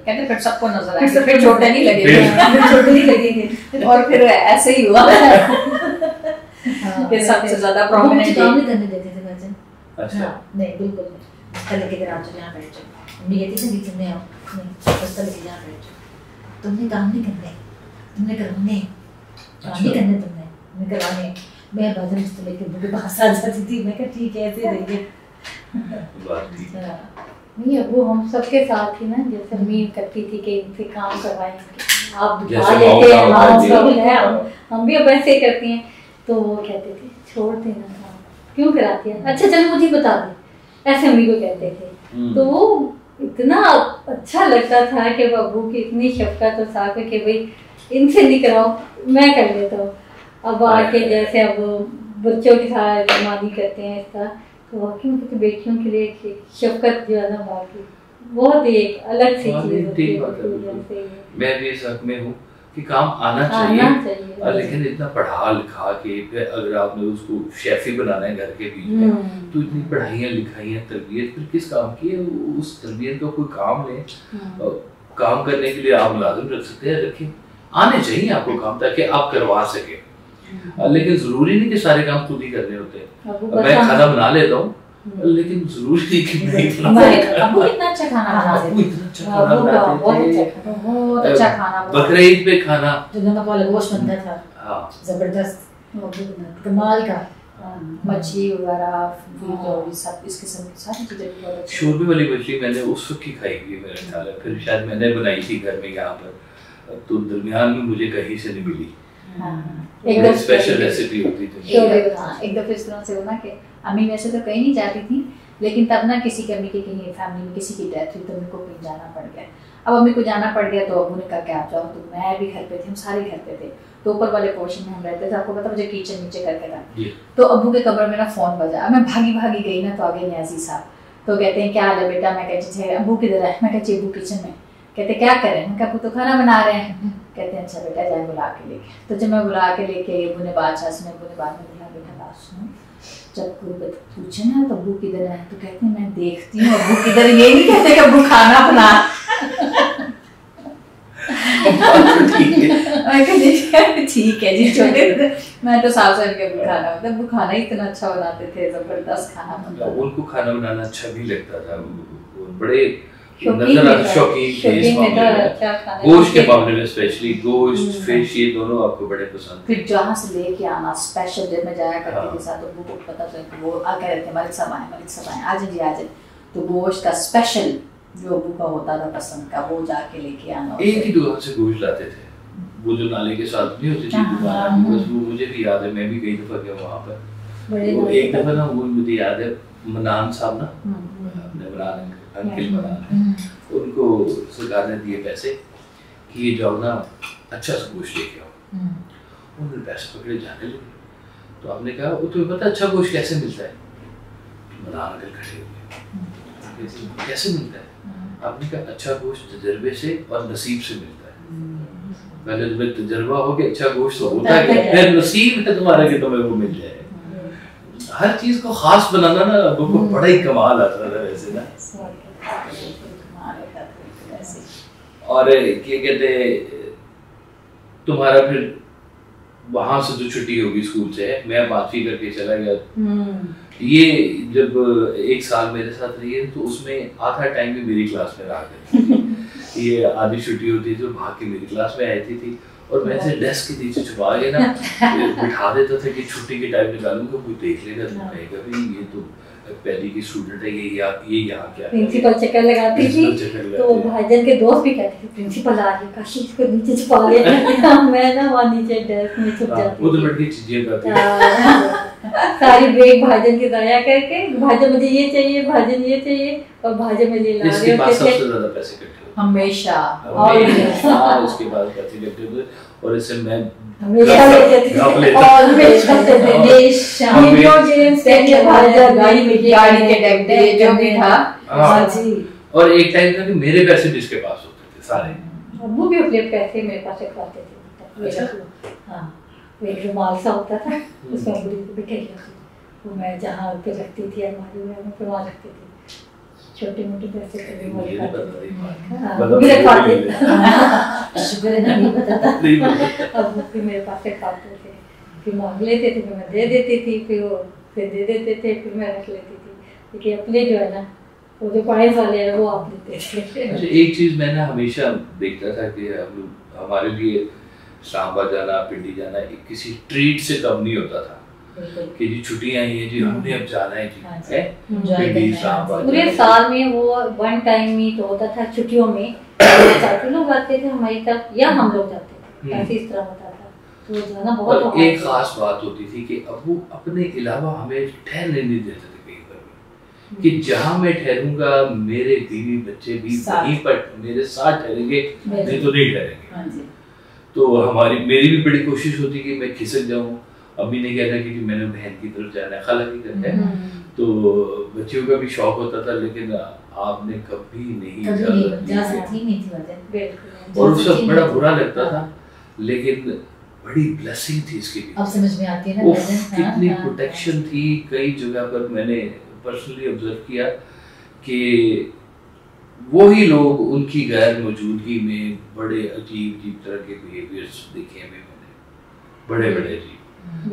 कहते फिर सबको नजर आएगा, फिर छोटे नहीं लगेंगे, छोटे नहीं लगेंगे। और फिर ऐसे ही हुआ कि सबसे ज्यादा प्रोमिनेंट काम नहीं करने देते थे वैसे। अच्छा, नहीं बिल्कुल नहीं। कल के घर आप जो यहाँ बैठ जाओ, मम्मी कहती थी किचन में आओ, नहीं बस कल के यहाँ बैठ जाओ, तुमने काम नहीं करने, तुमने करवाने, काम नहीं करने तुमने करवाने। मैं बाजार से लेके बुके पास आ जाती थी। मैं कहा ठीक है ऐसे रहिए। नहीं अब वो हम सबके साथ ही ना, जैसे उम्मीद करती थी कि इनसे काम करवाएंगे, आप दिखा लेते हैं, हम भी अब ऐसे ही करती हैं। तो वो कहते थे छोड़ देना काम, क्यों कराती है, अच्छा चलो मुझे बता दे, ऐसे मम्मी को कहते थे। तो वो इतना अच्छा लगता था कि बाबू की इतनी शफकत और साफ कि भाई इनसे नहीं कराओ, मैं कर लेता हूँ। अब आके जैसे अब बच्चों के साथ मादी करते हैं इसका, तो वाकई में बेटियों के लिए शफकत जो है ना बाकी बहुत ही एक अलग सी चीज होती है। मैं भी इस हक में हूँ कि काम आना चाहिए। लेकिन इतना पढ़ा लिखा के फिर अगर आपने उसको शेफी बनाना है घर के बीच में, तो इतनी पढ़ाइयाँ लिखाइयाँ तरबियत फिर किस काम की है। उस तरबियत का कोई काम ले, काम करने के लिए आप मुलाजिम रख सकते हैं, रखें, आने चाहिए आपको काम ताकि आप करवा सके। लेकिन जरूरी नहीं कि सारे काम खुद ही करने होते हैं। मैं खाना बना लेता हूँ, लेकिन जरूरी नहीं कि अबू कितना अच्छा खाना बनाते थे, बहुत अच्छा खाना। बकरे ईद पे खाना जो नमक वाला गोश्त बनता था, जबरदस्त कमाल का, मछली वगैरह सब इसके सारी चीजें। शोरबे वाली मछली मैंने उस वक्त ही खाई थी मेरे ख्याल है, फिर शायद मैंने बनाई थी घर में यहाँ पर, तो दरमियान में मुझे कहीं से नहीं मिली। एकदम स्पेशल रेसिपी होती थी। एक दफे इस तरह से हुआ कि अम्मी वैसे तो कहीं नहीं जाती थी, लेकिन तब ना किसी की अम्मी की कहीं फैमिली में किसी की डेथ हुई तो अम्मी को कहीं जाना पड़ गया। अब अम्मी को जाना पड़ गया तो अबू ने कहा कि आप जाओ, तो मैं भी घर पे थी, हम सारे घर पे थे। तो ऊपर वाले पोर्शन में हम रहते थे, आपको पता मुझे किचन नीचे करके था। तो अबू के कमरे में ना फोन बजा, मैं भागी भागी गई ना, तो आगे न्याजी साहब तो कहते हैं क्या हाल है बेटा। मैं कहती अबू किधर है, मैं कहती अबू किचन में। कहते क्या करें, मैं कहा तो खाना बना रहे हैं। कहते हैं अच्छा बेटा जाए बुला के लेके। तो जब मैं बुला के लेके अबू ने बादशाह सुने, अबू ने बाद में बोला बेटा बात सुनो, जब कोई पूछे ना तो अबू किधर है, तो कहते हैं मैं देखती हूँ अबू किधर, ये नहीं कहते कि अबू खाना बना। ठीक है जी, छोटे मैं तो साफ साफ के खाना, मतलब वो खाना ही इतना अच्छा बनाते थे, जबरदस्त खाना बनता था। उनको खाना बनाना अच्छा भी लगता था, बड़े शौकीन गोश्त के मामले में, स्पेशली गोश्त फिश, ये दोनों आपको बड़े पसंद। फिर जहाँ से लेके आना स्पेशल, जब मैं जाया करती थी साथ, तो वो पता चला वो आ कह रहे थे मलिक साहब आए आज जी आज, तो गोश्त का स्पेशल जो अबू का होता था पसंद का, वो जाके लेके आना। एक ही दुकान से गोश्त लाते थे, वो जो नाले के साथ नहीं होती थी दुकान, बस वो मुझे भी याद है, मैं भी कई दफा गया वहाँ पर। वो एक दफा ना वो मुझे याद है, मनान साहब ना, अपने मनान अंकिल मनान, उनको सरकार ने दिए पैसे कि ये जाओ ना अच्छा सा गोश्त लेके आओ। उन्होंने पैसे पकड़े जाने लगे। तो आपने कहा वो तुम्हें पता अच्छा गोश्त कैसे मिलता है? मदान कर खड़े हुए कैसे मिलता है? आपने कहा अच्छा गोश्त तजर्बे से और नसीब से मिलता है। पहले तुम्हें तजर्बा हो कि अच्छा गोश्त होता है, नसीब है तुम्हारा कि तुम्हें वो मिल जाए। हर चीज को खास बनाना ना अबू को बड़ा ही कमाल आता था वैसे ना। और क्या कहते तुम्हारा फिर वहां से जो छुट्टी होगी स्कूल से, मैं माफी करके चला गया। ये जब एक साल मेरे साथ रही है तो उसमें आधा टाइम भी मेरी क्लास में रहा करती। ये आधी छुट्टी होती थी तो भाग के मेरी क्लास में आती थी और मैं ऐसे डेस्क के नीचे छुपा के ना बिठा देता था कि छुट्टी के टाइम निकालूंगा, कोई देख लेगा तो कहेगा भाई ये तो पहली की स्टूडेंट है, ये यहाँ क्या प्रिंसिपल चक्कर लगाती थी। तो भाईजान के दोस्त भी कहते थे प्रिंसिपल आ रही है, काश इसको नीचे छुपा लेना। मैं ना वहाँ नीचे डेस्क में छुप जाती उधर बैठ के चीजें करती सारी ब्रेक भाईजान के जाया करके, भाईजान मुझे ये चाहिए, भाईजान ये चाहिए, और भाईजान मुझे ला रहे होते थे। सबसे ज्यादा पैसे इकट्ठे हमेशा उसके बाद पैसे इकट्ठे हुए और इससे मैं हमेशा लेते थे गाड़ी के डब्बे जो भी था। और एक टाइम था कि मेरे पैसे भी इसके पास होते थे सारे। अब्बू भी अपने पैसे मेरे पास रखवाते थे। हाँ, एक रुमाल सा होता था उसमें अब्बू बिठाई वो मैं जहाँ पे रखती थी अलमारी में मैं वहाँ रखती थी। छोटे मोटे पैसे शुक्र है नहीं बताता। अब्बू भी मेरे पास रखवाते थे, फिर मांग लेते थे, फिर मैं दे देती थी, फिर वो फिर दे देते थे, फिर मैं रख लेती थी। लेकिन अपने जो है ना वो जो पॉइंट्स वाले हैं वो आप लेते थे। अच्छा, एक चीज मैंने हमेशा देखता था कि हमारे लिए इस्लामाबाद जाना, पिंडी जाना किसी ट्रीट से कम नहीं होता था कि जी छुट्टियां आई हैं जी हमने अब जाना है जी है पिंडी इस्लामाबाद। पूरे साल में वो वन टाइम मीट होता था छुट्टियों में। चाचू लोग आते थे हमारी तरफ या हम लोग जाते थे, ऐसे इस तरह होता था। तो जाना बहुत एक खास बात होती थी कि अब्बू अपने अलावा हमें ठहरने नहीं देते थे कहीं पर भी, कि जहाँ मैं ठहरूंगा मेरे बीवी बच्चे भी वहीं पर मेरे साथ ठहरेंगे, नहीं तो नहीं ठहरेंगे। तो मेरी भी बड़ी कोशिश होती कि मैं खिसक जाऊं। अम्मी ने कहना कि मैंने बहन की तरफ जाना है, खाला की करते हैं, तो बच्चियों का भी शौक होता था, लेकिन आपने कभी नहीं और उस वक्त बड़ा बुरा लगता था, लेकिन बड़ी ब्लेसिंग थी इसकी भी। अब समझ में आती है ना कितनी प्रोटेक्शन थी। कई जगह पर मैंने पर्सनली ऑब्जर्व किया कि वही लोग उनकी गैर मौजूदगी में बड़े अजीब तरह के बिहेवियर्स देखे हैं मैंने, बड़े अजीब।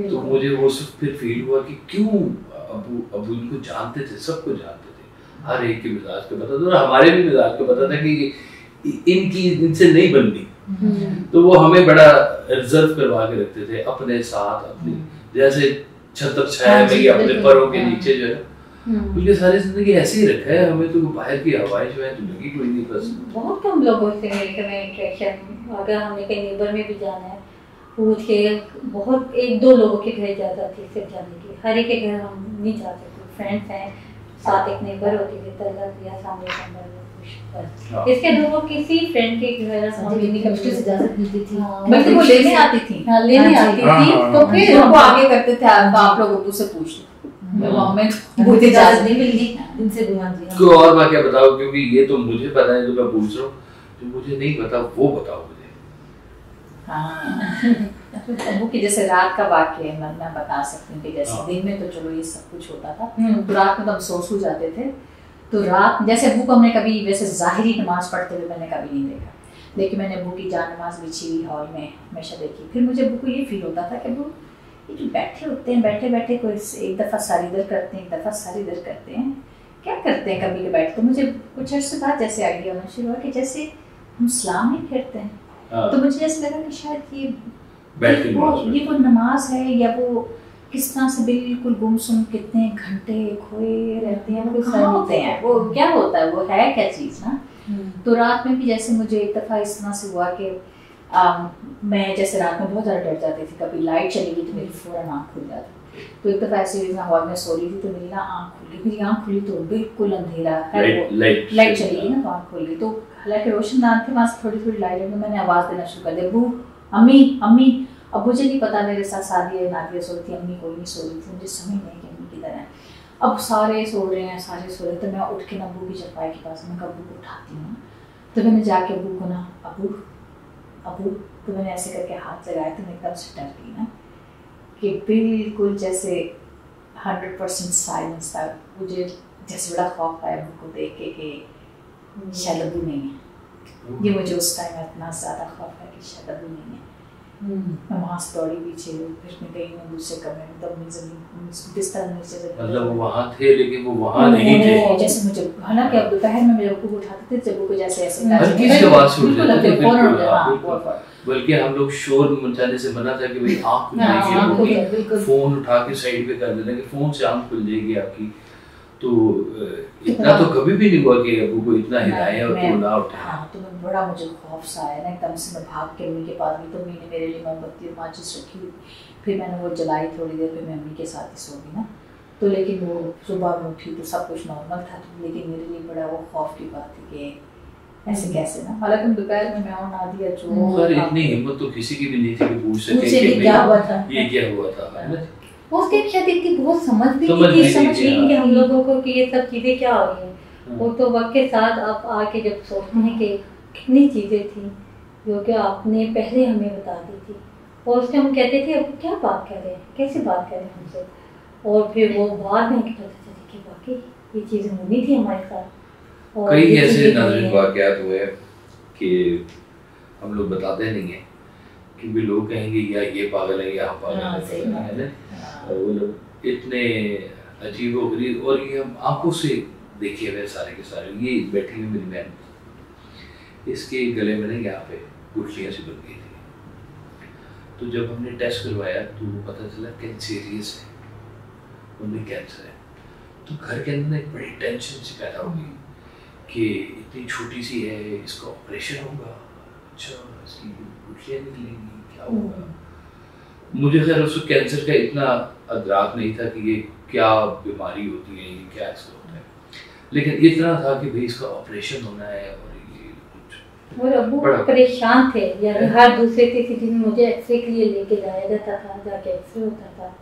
तो मुझे वो सब फिर फील हुआ कि क्यों अबू इनको जानते थे, सबको जानते थे, हर एक के मिजाज को पता था, हमारे भी मिजाज को पता था कि इनसे नहीं बननी। तो वो हमें बड़ा रिजर्व करवा के रखते थे अपने साथ, अपनी जैसे छत्र छाया में अपने परों के नीचे जो है, क्योंकि सारी जिंदगी ऐसे ही रखा है हमें। तो बाहर की हवाएं जो है तो लगी कोई नहीं, बस बहुत कम लोगों से इंटरेक्शन। अगर हमने कहीं नेबर में भी जाना है पूछ के, बहुत एक दो लोगों के घर जाता थी सिर्फ जाने की, हर एक के घर हम नहीं जा सकते। फ्रेंड्स हैं, साथ एक नेबर होती थी, तलत या सामने नंबर इसके अलावा किसी फ्रेंड के घर हम मुश्किल से जा सकती थी, बल्कि वो लेने आती थी। लेने आती थी तो फिर वो आगे करते थे आप लोग अब्बू से पूछ लो, हमें बहुत इजाजत नहीं मिलती इनसे बुलाती। कोई और बात क्या बताओ, क्योंकि ये तो मुझे पता है, जो मैं पूछ रहा हूँ, जो मुझे नहीं पता वो बताओ मुझे। अब्बू की जैसे रात का वाक्य मैं बता सकती हूँ कि जैसे दिन में तो चलो ये सब कुछ होता था, तो रात में तो हम सो जाते थे। तो रात जैसे अब्बू को हमने कभी वैसे जाहिरी नमाज पढ़ते हुए मैंने कभी नहीं देखा, लेकिन मैंने अब्बू की जान नमाज बिछी हुई हॉल में हमेशा देखी। फिर मुझे अब्बू को ये फील होता था कि अब्बू ये जो बैठे होते हैं, बैठे कोई एक दफ़ा सारी इधर करते हैं, एक दफ़ा सारी इधर करते हैं, क्या करते हैं कभी के बैठ। तो मुझे कुछ अर्से बाद जैसे आइडिया होना शुरू हुआ कि जैसे हम सलाम नहीं फेरते हैं, तो मुझे ऐसा लगा कि शायद ये वो नमाज है, या वो किस तरह से बिल्कुल गुमसुम कितने घंटे खोए रहते हैं, वो कहाँ होते हैं, वो क्या होता है, वो है क्या चीज़ ना। तो रात में भी जैसे मुझे एक दफ़ा इस तरह से हुआ कि मैं जैसे रात में बहुत ज़्यादा डर जाती थी, कभी लाइट चली गई तो मेरी फ़ौरन आँख खुल जाती, तो एक दफ़ा ऐसे ही मैं हॉल में सो रही थी तो मेरी ना आँख खुल गई, मेरी आँख खुली तो बिल्कुल अंधेरा, लाइट चली गई ना तो आँख खुल गई। तो हालांकि रोशनदान थे, वहाँ से थोड़ी थोड़ी लाइट है, तो मैंने आवाज़ देना शुरू कर दिया, अब्बू, अम्मी, अम्मी। अब मुझे नहीं पता मेरे साथ सादिया नादिया सो रही थी, अम्मी कोई नहीं सो रही थी, मुझे समझ नहीं कि अम्मी किधर है। अब सारे सो रहे हैं, सारे सो रहे हैं, तो मैं उठ के ना अब्बू की चरपाई के पास, मैं अब्बू को उठाती हूँ। तो मैंने जाके अब्बू को ना, अब्बू अब्बू, तो मैंने ऐसे करके हाथ लगाया तो मैं एकदम से डर गई ना कि बिल्कुल जैसे 100% साइलेंस था। मुझे जैसे बड़ा खौफ आया अब्बू को देख के कि शायद अब्बू नहीं है। ये मुझे उस टाइम इतना ज़्यादा खौफ है कि शायद अब्बू नहीं है। मैं वहाँ से दौड़ी पीछे, फिर मैं गई मैं दूसरे कमरे में, तब मैं ज़मीन बिस्तर नीचे से, मतलब वो वहाँ थे लेकिन वो वहाँ नहीं थे। जैसे मुझे हालांकि अब दोपहर में मेरे को उठाते थे जब वो जैसे ऐसे हल्की सी आवाज़ से उठ जाती थी, बल्कि हम लोग शोर मचाने से मना था कि भाई आँख खुल जाएगी, फोन उठा के साइड पे कर देना कि फोन से आँख खुल जाएगी आपकी। तो इतना तो कभी भी नहीं हुआ कि अब्बू को इतना हिलाए और तो ना उठे। हाँ, तो मैं बड़ा मुझे खौफ सा आया ना, एकदम से मैं भाग के अम्मी के पास गई, तो अम्मी ने मेरे लिए मोमबत्ती और माचिस रखी हुई, फिर मैंने वो जलाई, थोड़ी देर फिर मैं अम्मी के साथ ही सो गई ना। तो लेकिन वो सुबह में उठी तो सब कुछ नॉर्मल था, तो लेकिन मेरे लिए बड़ा वो खौफ की बात थी कि ऐसे कैसे ना। हालांकि दोपहर में मैं और नादिया जो सर इतनी हिम्मत तो किसी की भी नहीं थी कि पूछ सके कि क्या हुआ था, ये क्या हुआ था। उस टाइम शायद इतनी बहुत समझ भी नहीं थी, समझ नहीं थी हम लोगों को कि ये सब चीज़ें क्या हो रही हैं। वो तो वक्त के साथ आप आके जब सोचते हैं कि कितनी चीज़ें थी जो कि आपने पहले हमें बता दी थी, और उस टाइम हम कहते थे अब क्या बात कर रहे हैं, कैसे बात कर रहे हैं हमसे, और फिर वो बाद में पता चला कि वाकई ये चीज़ें होनी थी हमारे साथ। और कई ऐसे नाज़रीन वाक़यात हुए कि हम लोग बताते नहीं हैं कि भी लोग कहेंगे या ये पागल है या हम पागल है ना। और वो लोग इतने अजीबोगरीब, और ये हम आंखों से देखे हुए सारे के सारे। ये बैठी हुई मेरी बहन, इसके गले में ना यहाँ पे गुठलियाँ सी बन गई थी। तो जब हमने टेस्ट करवाया तो पता चला कैंसरियस है, उनमें कैंसर है। तो घर के अंदर एक बड़ी टेंशन सी पैदा हो गई कि इतनी छोटी सी है, इसका ऑपरेशन होगा, अच्छा इसकी गुठलियाँ निकलेंगी, क्या होगा। मुझे खैर उस कैंसर का इतना अदराक नहीं था कि ये क्या बीमारी होती है, ये क्या ऐसा होता है, लेकिन इतना था कि भाई इसका ऑपरेशन होना है। और ये कुछ और अब्बू परेशान थे, यानी हर दूसरे तीसरे दिन मुझे एक्सरे के लिए लेके जाया जाता था, जाके एक्सरे होता था।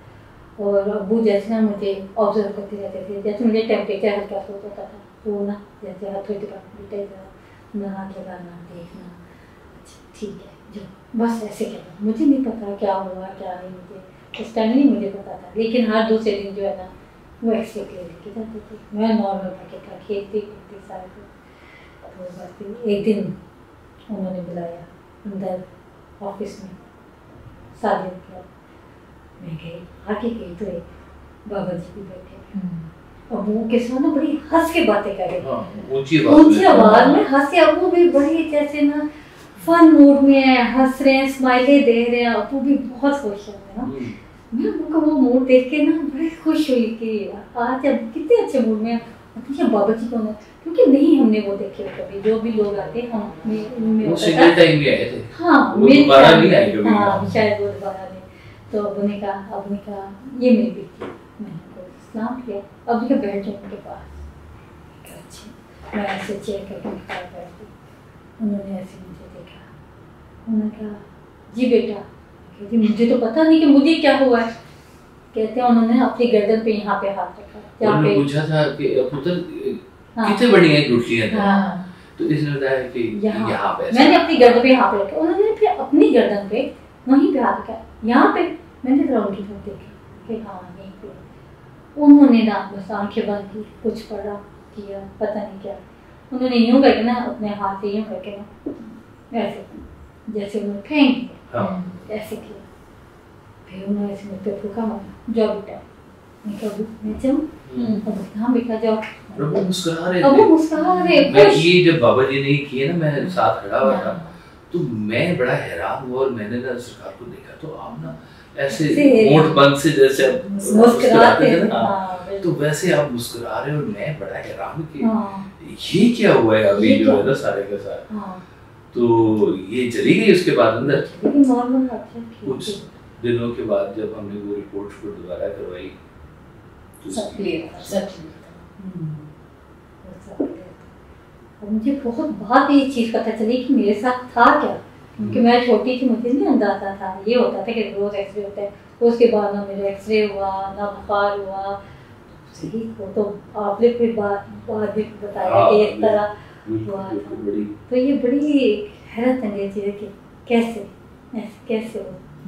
और अब्बू जैसे ना मुझे ऑब्जर्व करते रहते थे, जैसे मुझे टेम्परेचर हल्का सा होता था तो ना जैसे हथौड़ी डिपार्टमेंट ना हाथ लगाना, देखना, अच्छा ठीक है जो बस ऐसे कहना। मुझे नहीं पता क्या हुआ क्या नहीं, मुझे उस टाइम नहीं मुझे पता था, लेकिन हर दूसरे दिन जो है ना वो एक्सरे के लिए लेके जाते थे। मैं नॉर्मल था, खेलती कूदती सारे को। तो बस एक दिन उन्होंने बुलाया अंदर ऑफिस में, शादी किया, मैं गई, आके गई तो एक बाबा जी भी बैठे और वो के साथ ना बड़ी हंस के बातें कर रहे, ऊंची आवाज में हंसे। अबू भी बड़ी जैसे ना फन मूड में है, हंस रहे हैं, स्माइले दे रहे हैं, अबू भी बहुत खुश है ना। मैं अबू का वो मूड देख के ना बड़ी खुश हुई कि आज अब कितने अच्छे मूड में है। बाबा जी कौन है, क्योंकि नहीं हमने वो देखे कभी, जो भी लोग आते हैं हम वो सिंगल टाइम भी आए थे। हाँ दोबारा नहीं आए कभी। हाँ शायद वो दोबारा नहीं। तो अबू ने कहा ये मेरी बेटी, मैंने उनको सलाम किया। अबू के बैठ जाए उनके पास, अच्छा मैं ऐसे चेयर करके उनके पास बैठी, उन्होंने ऐसे मुझे देखा, उन्होंने कहा जी बेटा, जी मुझे तो पता नहीं कि मुझे क्या हुआ है। कहते हैं उन्होंने अपनी गर्दन पे यहाँ पे हाथ रखा, जहाँ पे पूछा था कि पुत्र कितने बड़ी हैं गुठलियाँ, तो इसने बताया कि यहाँ पे। मैंने अपनी गर्दन पे हाथ रखा, उन्होंने फिर अपनी गर्दन पे वहीं पे हाथ रखा, यहाँ पे। मैंने फिर उनकी तरफ देखा कि हाँ यहीं पे। उन्होंने ना बस आंखें बंद की, कुछ पढ़ा किया पता नहीं क्या। उन्होंने यूँ करके ना अपने हाथ से यूँ करके ना ऐसे जैसे उन्होंने फेंक दिया, ऐसे किया। फिर उन्होंने ऐसे मुझ पे फूका मारा, जाओ बेटा। मैं कहा मैं जाऊँ? हाँ बेटा जाओ। वो मुस्कुरा रहे अब वो मुस्कुरा रहे। मैं ये जब बाबा जी ने किए ना, मैं साथ खड़ा हुआ था, तो मैं बड़ा हैरान हुआ। और मैंने ना सरकार को देखा तो आप ना ऐसे होंठ बंद से जैसे मुस्कुराते थे ना, तो वैसे आप मुस्कुरा रहे हो। और मैं बड़ा हैरान कि ये क्या हुआ है अभी जो है ना सारे के सारे। तो ये चली गई उसके बाद अंदर, नॉर्मल कुछ दिनों के बाद जब हमने वो रिपोर्ट को दोबारा करवाई तो सब क्लियर था, सब क्लियर था। और मुझे बहुत बाद ये चीज़ पता चली कि मेरे साथ था क्या, क्योंकि मैं छोटी थी, मुझे नहीं अंदाजा था। ये होता था कि रोज एक्सरे होता है, उसके बाद ना मेरा एक्सरे हुआ ना बुखार हुआ। सही वो तो आपने फिर बाद भी बताया कि इस तरह हुआ था। तो ये बड़ी हैरत अंगेज चीज़ है कि कैसे कैसे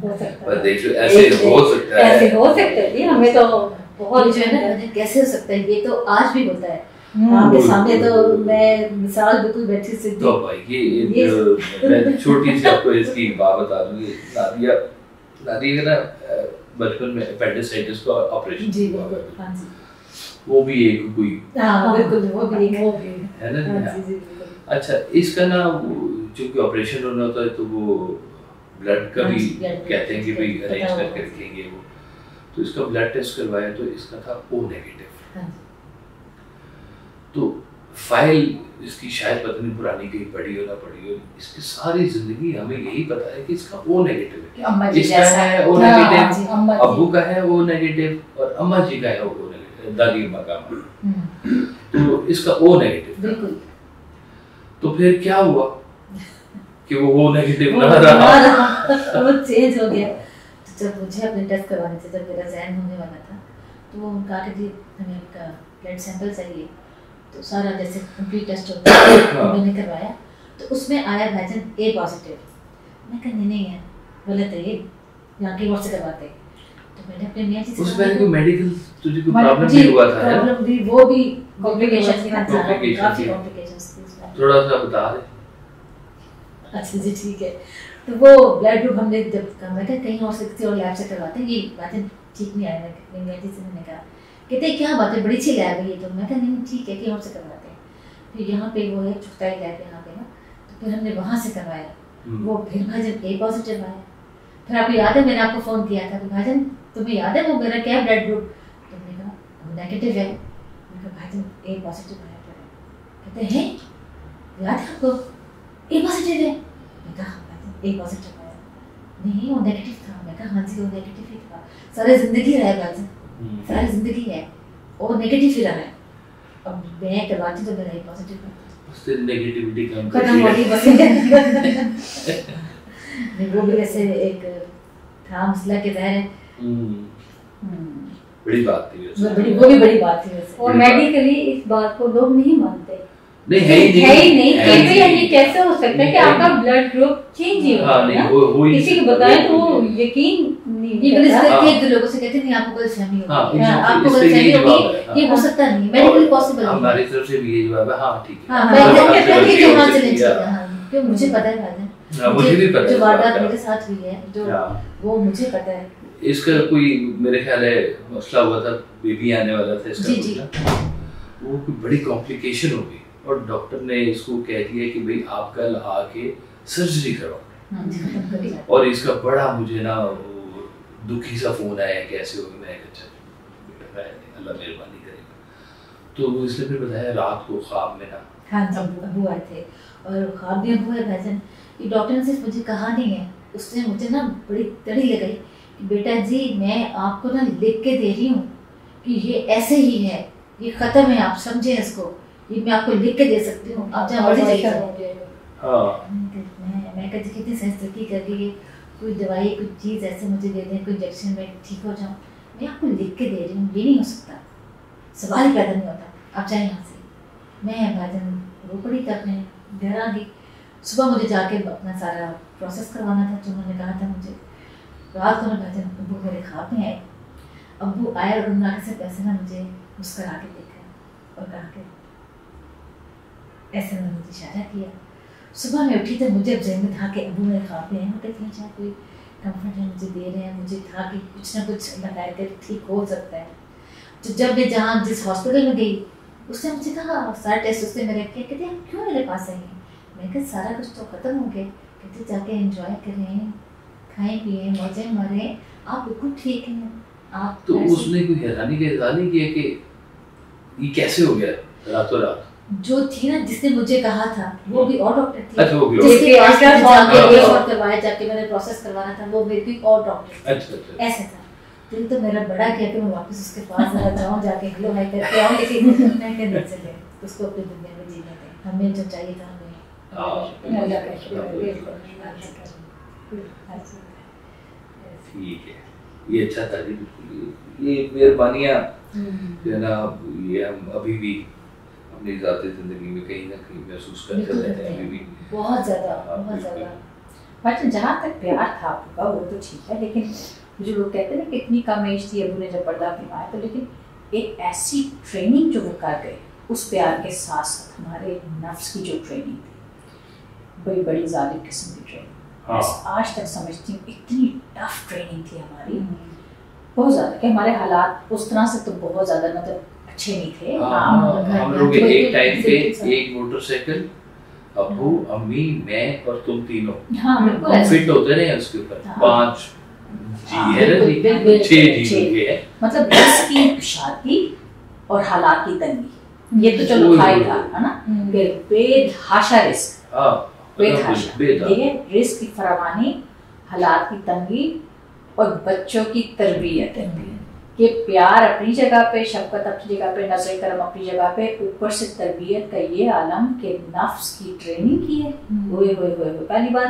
हो सकता है, ऐसे हो सकता है, ऐसे हो सकता है जी। हमें तो बहुत जो है ना, कैसे हो सकता है, ये तो आज भी होता है आपके सामने। तो मैं मिसाल बिल्कुल बैठी सिद्धि। तो भाई ये मैं छोटी सी आपको इसकी बात बता दूंगी। नादिया का ना बचपन में एपेंडिसाइटिस का ऑपरेशन जी हुआ, बिल्कुल, हाँ जी, वो भी एक कोई हाँ बिल्कुल, वो भी है ना। हाँ जी, जी बिल्कुल। अच्छा, इसका ना चूंकि ऑपरेशन होना होता है तो वो ब्लड का भी कहते हैं कि भाई अरेंज करके रखेंगे वो। तो इसका ब्लड टेस्ट करवाया तो इसका था O नेगेटिव। तो फाइल इसकी शायद पता नहीं पुरानी कहीं पड़ी हो ना पड़ी हो, इसकी सारी जिंदगी हमें यही पता है कि इसका O नेगेटिव है। इसका है O नेगेटिव, अब्बू का है O नेगेटिव और अम्मा जी का है O नेगेटिव, दादी अम्मा का। तो इसका O नेगेटिव बिल्कुल। तो फिर क्या हुआ कि वो O नेगेटिव ना रहा, वो चेंज हो गया। तो जब मुझे अपने टेस्ट करवाने थे, जब मेरा ज़हन होने वाला था, तो वो कहा कि जी हमें आपका ब्लड सैंपल चाहिए। तो सारा जैसे कंप्लीट टेस्ट होता है मैंने करवाया, तो उसमें आया भाईजान A पॉजिटिव। मैं कहा नहीं है, गलत है, ये यहाँ की और से करवाते। तो मैंने अपने मियाँ जी से उसमें कोई मेडिकल तुझे कोई प्रॉब्लम जी, भी हुआ था? प्रॉब्लम भी, वो भी कॉम्प्लिकेशंस थी, काफी कॉम्प्लिकेशंस थी उसमें। थोड़ा सा बता दे। अच्छा जी ठीक है। तो वो ब्लड ग्रुप हमने जब कहा, मैं कहा कहीं और से किसी और लैब से करवाते हैं, ये बातें ठीक नहीं आया। मैं मियाँ जी से मैंने कहा, कहते क्या बात है, बड़ी अच्छी लैब है ये। तो मैं कहा नहीं ठीक है, कहीं और से करवाते हैं। फिर यहाँ पे वो है चुगताई लैब यहाँ पे ना, तो फिर हमने वहाँ से करवाया। वो फिर भाईजान A पॉजिटिव आया। फिर आपको याद है मैंने आपको फ़ोन किया था कि भाईजान तुम्हें याद है वो मेरा क्या ब्लड ग्रुप? तो मैंने कहा नेगेटिव है। मैंने कहा भाईजान A पॉजिटिव आया। कहते हैं याद है आपको A पॉजिटिव है? मैं कहा भाईजान A पॉजिटिव आया। नहीं वो नेगेटिव था। मैं कहा हाँ जी वो नेगेटिव ही था, सारी जिंदगी रहा है भाईजान, सारी जिंदगी है और नेगेटिव ही रहा है। अब मैं करवाती तो मेरा A पॉजिटिव है, उससे नेगेटिविटी कम खत्म हो गई बस। नहीं वो भी वैसे एक था मसला के ज़ाहिर है, बड़ी बात थी वो भी बड़ी बात थी वैसे। और मेडिकली इस बात को लोग नहीं मानते, नहीं है ही नहीं कहते हैं ये कैसे हो सकता है कि आपका ब्लड ग्रुप चेंज ही हो ना, किसी को बताएं तो वो यकीन नहीं करता। एक दो लोगों से कहते नहीं आपको गलतफहमी होगी, आपको गलतफहमी होगी, ये हो सकता नहीं, मेडिकली पॉसिबल है। हमारी तरफ से भी यही जवाब है, हाँ ठीक है। हाँ मैं कहते हैं कि हाँ चलें ठीक है, हाँ क्यों मुझे पता है भाईजान, मुझे भी पता है जो वारदात मेरे साथ हुई है, जो वो मुझे पता है। इसका कोई मेरे ख्याल है मसला हुआ था, बेबी आने वाला था इसका, वो कोई बड़ी कॉम्प्लिकेशन हो गई और डॉक्टर ने इसको कह दिया कि भाई आप कल आके सर्जरी करवाओ। और इसका बड़ा मुझे ना दुखी सा फोन आया कैसे होगा। मैं अच्छा बेटा अल्लाह मेहरबानी करेगा। तो इसने फिर बताया रात को ख्वाब में ना, हाँ जी अबू आए थे और ख्वाब भी अबू है भाईजान। ये डॉक्टर ने सिर्फ मुझे कहा नहीं है, उसने मुझे ना बड़ी तड़ी लगाई कि बेटा जी मैं आपको ना लिख के दे रही हूँ कि ये ऐसे ही है, ये ख़त्म है, आप समझे इसको, ये मैं आपको लिख के दे सकती हूँ, आप जहाँ मर्जी जाइए। मैं कहती कितनी साइंस तरक्की कर रही है, कोई दवाई कोई चीज़ ऐसे मुझे दे दें, कोई इंजेक्शन में ठीक हो जाऊँ, मैं आपको लिख के दे रही हूँ, ये नहीं हो सकता, सवाल ही पैदा नहीं होता, आप जाए यहाँ से। मैं भाईजान रो पड़ी तक मैं घर आ गई। सुबह मुझे जाके अपना सारा प्रोसेस करवाना था जो उन्होंने कहा था मुझे। रात को मैं भाईजान अब्बू मेरे ख्वाब में आए। अब्बू आए और उन्होंने से पैसे ना मुझे मुस्करा के देखा और कहा कि ऐसे उन्होंने मुझे इशारा किया। सुबह मैं उठी तो मुझे अब जहन में था कि अब्बू मेरे ख्वाब में हैं, वो कहती हैं चाहे कोई कम्फर्ट है मुझे दे रहे हैं, मुझे था कि कुछ ना कुछ बताया कि ठीक हो सकता है। तो जब मैं जहाँ जिस हॉस्पिटल में गई उसने मुझे कहा सारे टेस्ट उसने मेरे किए, कहते हैं क्यों मेरे पास आई हैं? मैं कहा सारा कुछ तो ख़त्म हो गया, कहते जाके एंजॉय करें, खाएं पिए मौजे मारें, आप बिल्कुल ठीक हैं। आप तो उसने कोई हैरानी का इज़हार नहीं किया कि ये कैसे हो गया रातों रात? जो थी ना जिसने मुझे कहा था वो भी और डॉक्टर थी। अच्छा, वो भी जिसके पास हाँ। और करवाया जाके मैंने प्रोसेस करवाना था, वो मेरी भी और डॉक्टर। अच्छा। ऐसा था। दिल तो मेरा बड़ा किया कि मैं वापस उसके पास जरा जाऊं, जाके हेलो हाय करके आऊं, लेकिन मैं कह नहीं सके। उसको अपनी दुनिया में जीने दें, हमें जो चाहिए था हमें अल्लाह का शुक्र है। ठीक है, ये अच्छा था जी, बिल्कुल ये मेहरबानियाँ जो है ना, ये हम अभी भी अपनी ज़ाती ज़िंदगी में कहीं ना कहीं महसूस करते रहते हैं अभी भी, बहुत ज़्यादा। अच्छा, जहाँ तक प्यार था आपका वो तो ठीक है, लेकिन जो लोग कहते हैं ना कि इतनी कम एज थी अबू ने जब पर्दा फिल्माया, तो लेकिन एक ऐसी ट्रेनिंग जो वो कर गए उस प्यार के साथ साथ हमारे नफ्स की जो ट्रेनिंग थी, बड़ी बड़ी जालिम किस्म की ट्रेनिंग, आज तक समझती हूँ इतनी टफ ट्रेनिंग थी हमारी, बहुत ज़्यादा कि हमारे हालात उस तरह से तो बहुत ज़्यादा मतलब अच्छे नहीं थे। हम लोग एक टाइम पे एक मोटरसाइकिल, अब्बू, अम्मी, मैं और तुम तीनों फिट होते रहे उसके ऊपर। 5 जी है ना, 6 जी है, मतलब इसकी शादी और हालात की तंगी, ये तो चलो खाई था, है ना, फिर बेतहाशा रिस्क, रिस्क की फरावानी, हालात की तंगी और बच्चों की तरबियत है कि प्यार अपनी जगह पे, शफकत अपनी जगह पे, नज़र करम अपनी जगह पे, ऊपर से तरबियत का ये आलम कि नफ्स की ट्रेनिंग की है। ओए होए होए, पहली बात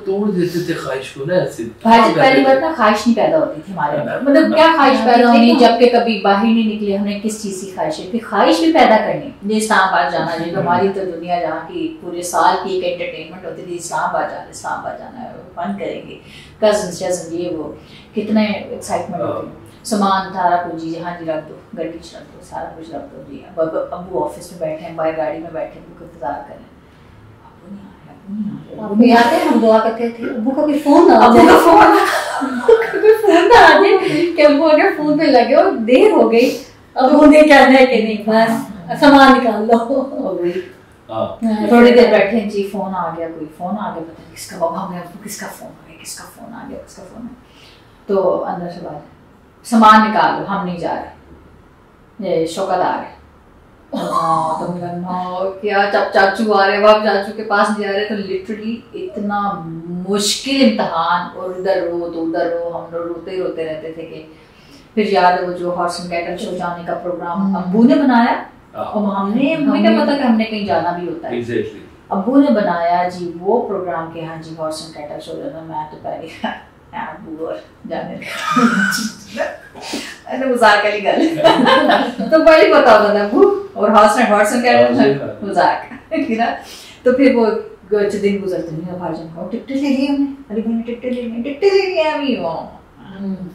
तोड़ देते थे ख्वाहिश को ना, ऐसे पहली बात ना ख्वाहिश नहीं पैदा होती थी हमारे अंदर, मतलब क्या ख्वाहिश पैदा होनी, जबकि कभी बाहर नहीं निकले हमने किस चीज़ की ख्वाहिश है, फिर ख्वाहिश भी पैदा करनी, ये इस्लामाबाद जाना, जो हमारी तो दुनिया जहाँ की पूरे साल की एक एंटरटेनमेंट होती थी, इस्लामाबाद जाना है, फन करेंगे, कज़न ये वो, कितने एक्साइटमेंट होती है, सामान सारा कुछ जी, हाँ जी रख दो, गड्डी रख दो, सारा कुछ रख दो जी। अब अबू ऑफिस में बैठे हैं, बाहर गाड़ी में बैठे हैं, इंतजार कर रहे हैं, अबू नहीं आ रहे, आपको याद है हम दुआ करते थे अबू का कोई फोन ना आ जाए, कोई फोन ना आ जाए कि अबू अगर फोन पे लगे और देर हो गई, अबू ने कहना है कि नहीं बस सामान निकाल लो। थोड़ी देर बैठे जी, फोन आ गया, कोई फोन आ गया, पता नहीं किसका, बाबा हमें किसका फोन आ गया, किसका फोन आ गया, किसका फोन है, तो अंदर से बात, सामान निकाल लो, हम नहीं जा रहे, ये शौकत आ रहे, क्या जब चाचू आ रहे, अब चाचू के पास नहीं जा रहे, तो लिटरली इतना मुश्किल इम्तहान, और इधर रो तो उधर रो, हम लोग रोते ही रोते रहते थे कि फिर याद है वो जो हॉर्स एंड कैटल शो जाने का प्रोग्राम अब्बू ने बनाया, और हमें क्या पता कि हमने कहीं जाना भी होता है, अब्बू ने बनाया जी वो प्रोग्राम के, हाँ जी हॉर्स एंड कैटल शो जाना, मैं तो पहले अब्बू और जाने अरे मजाक वाली गल तो पहले पता होता था अब्बू और हॉर्स एंड कैटल मजाक है ना, तो फिर वो कुछ दिन गुजरते हैं, भाईजान को टिकटें ले ली हमने, अली भाई ने टिकटें ले ली अम्मी, वो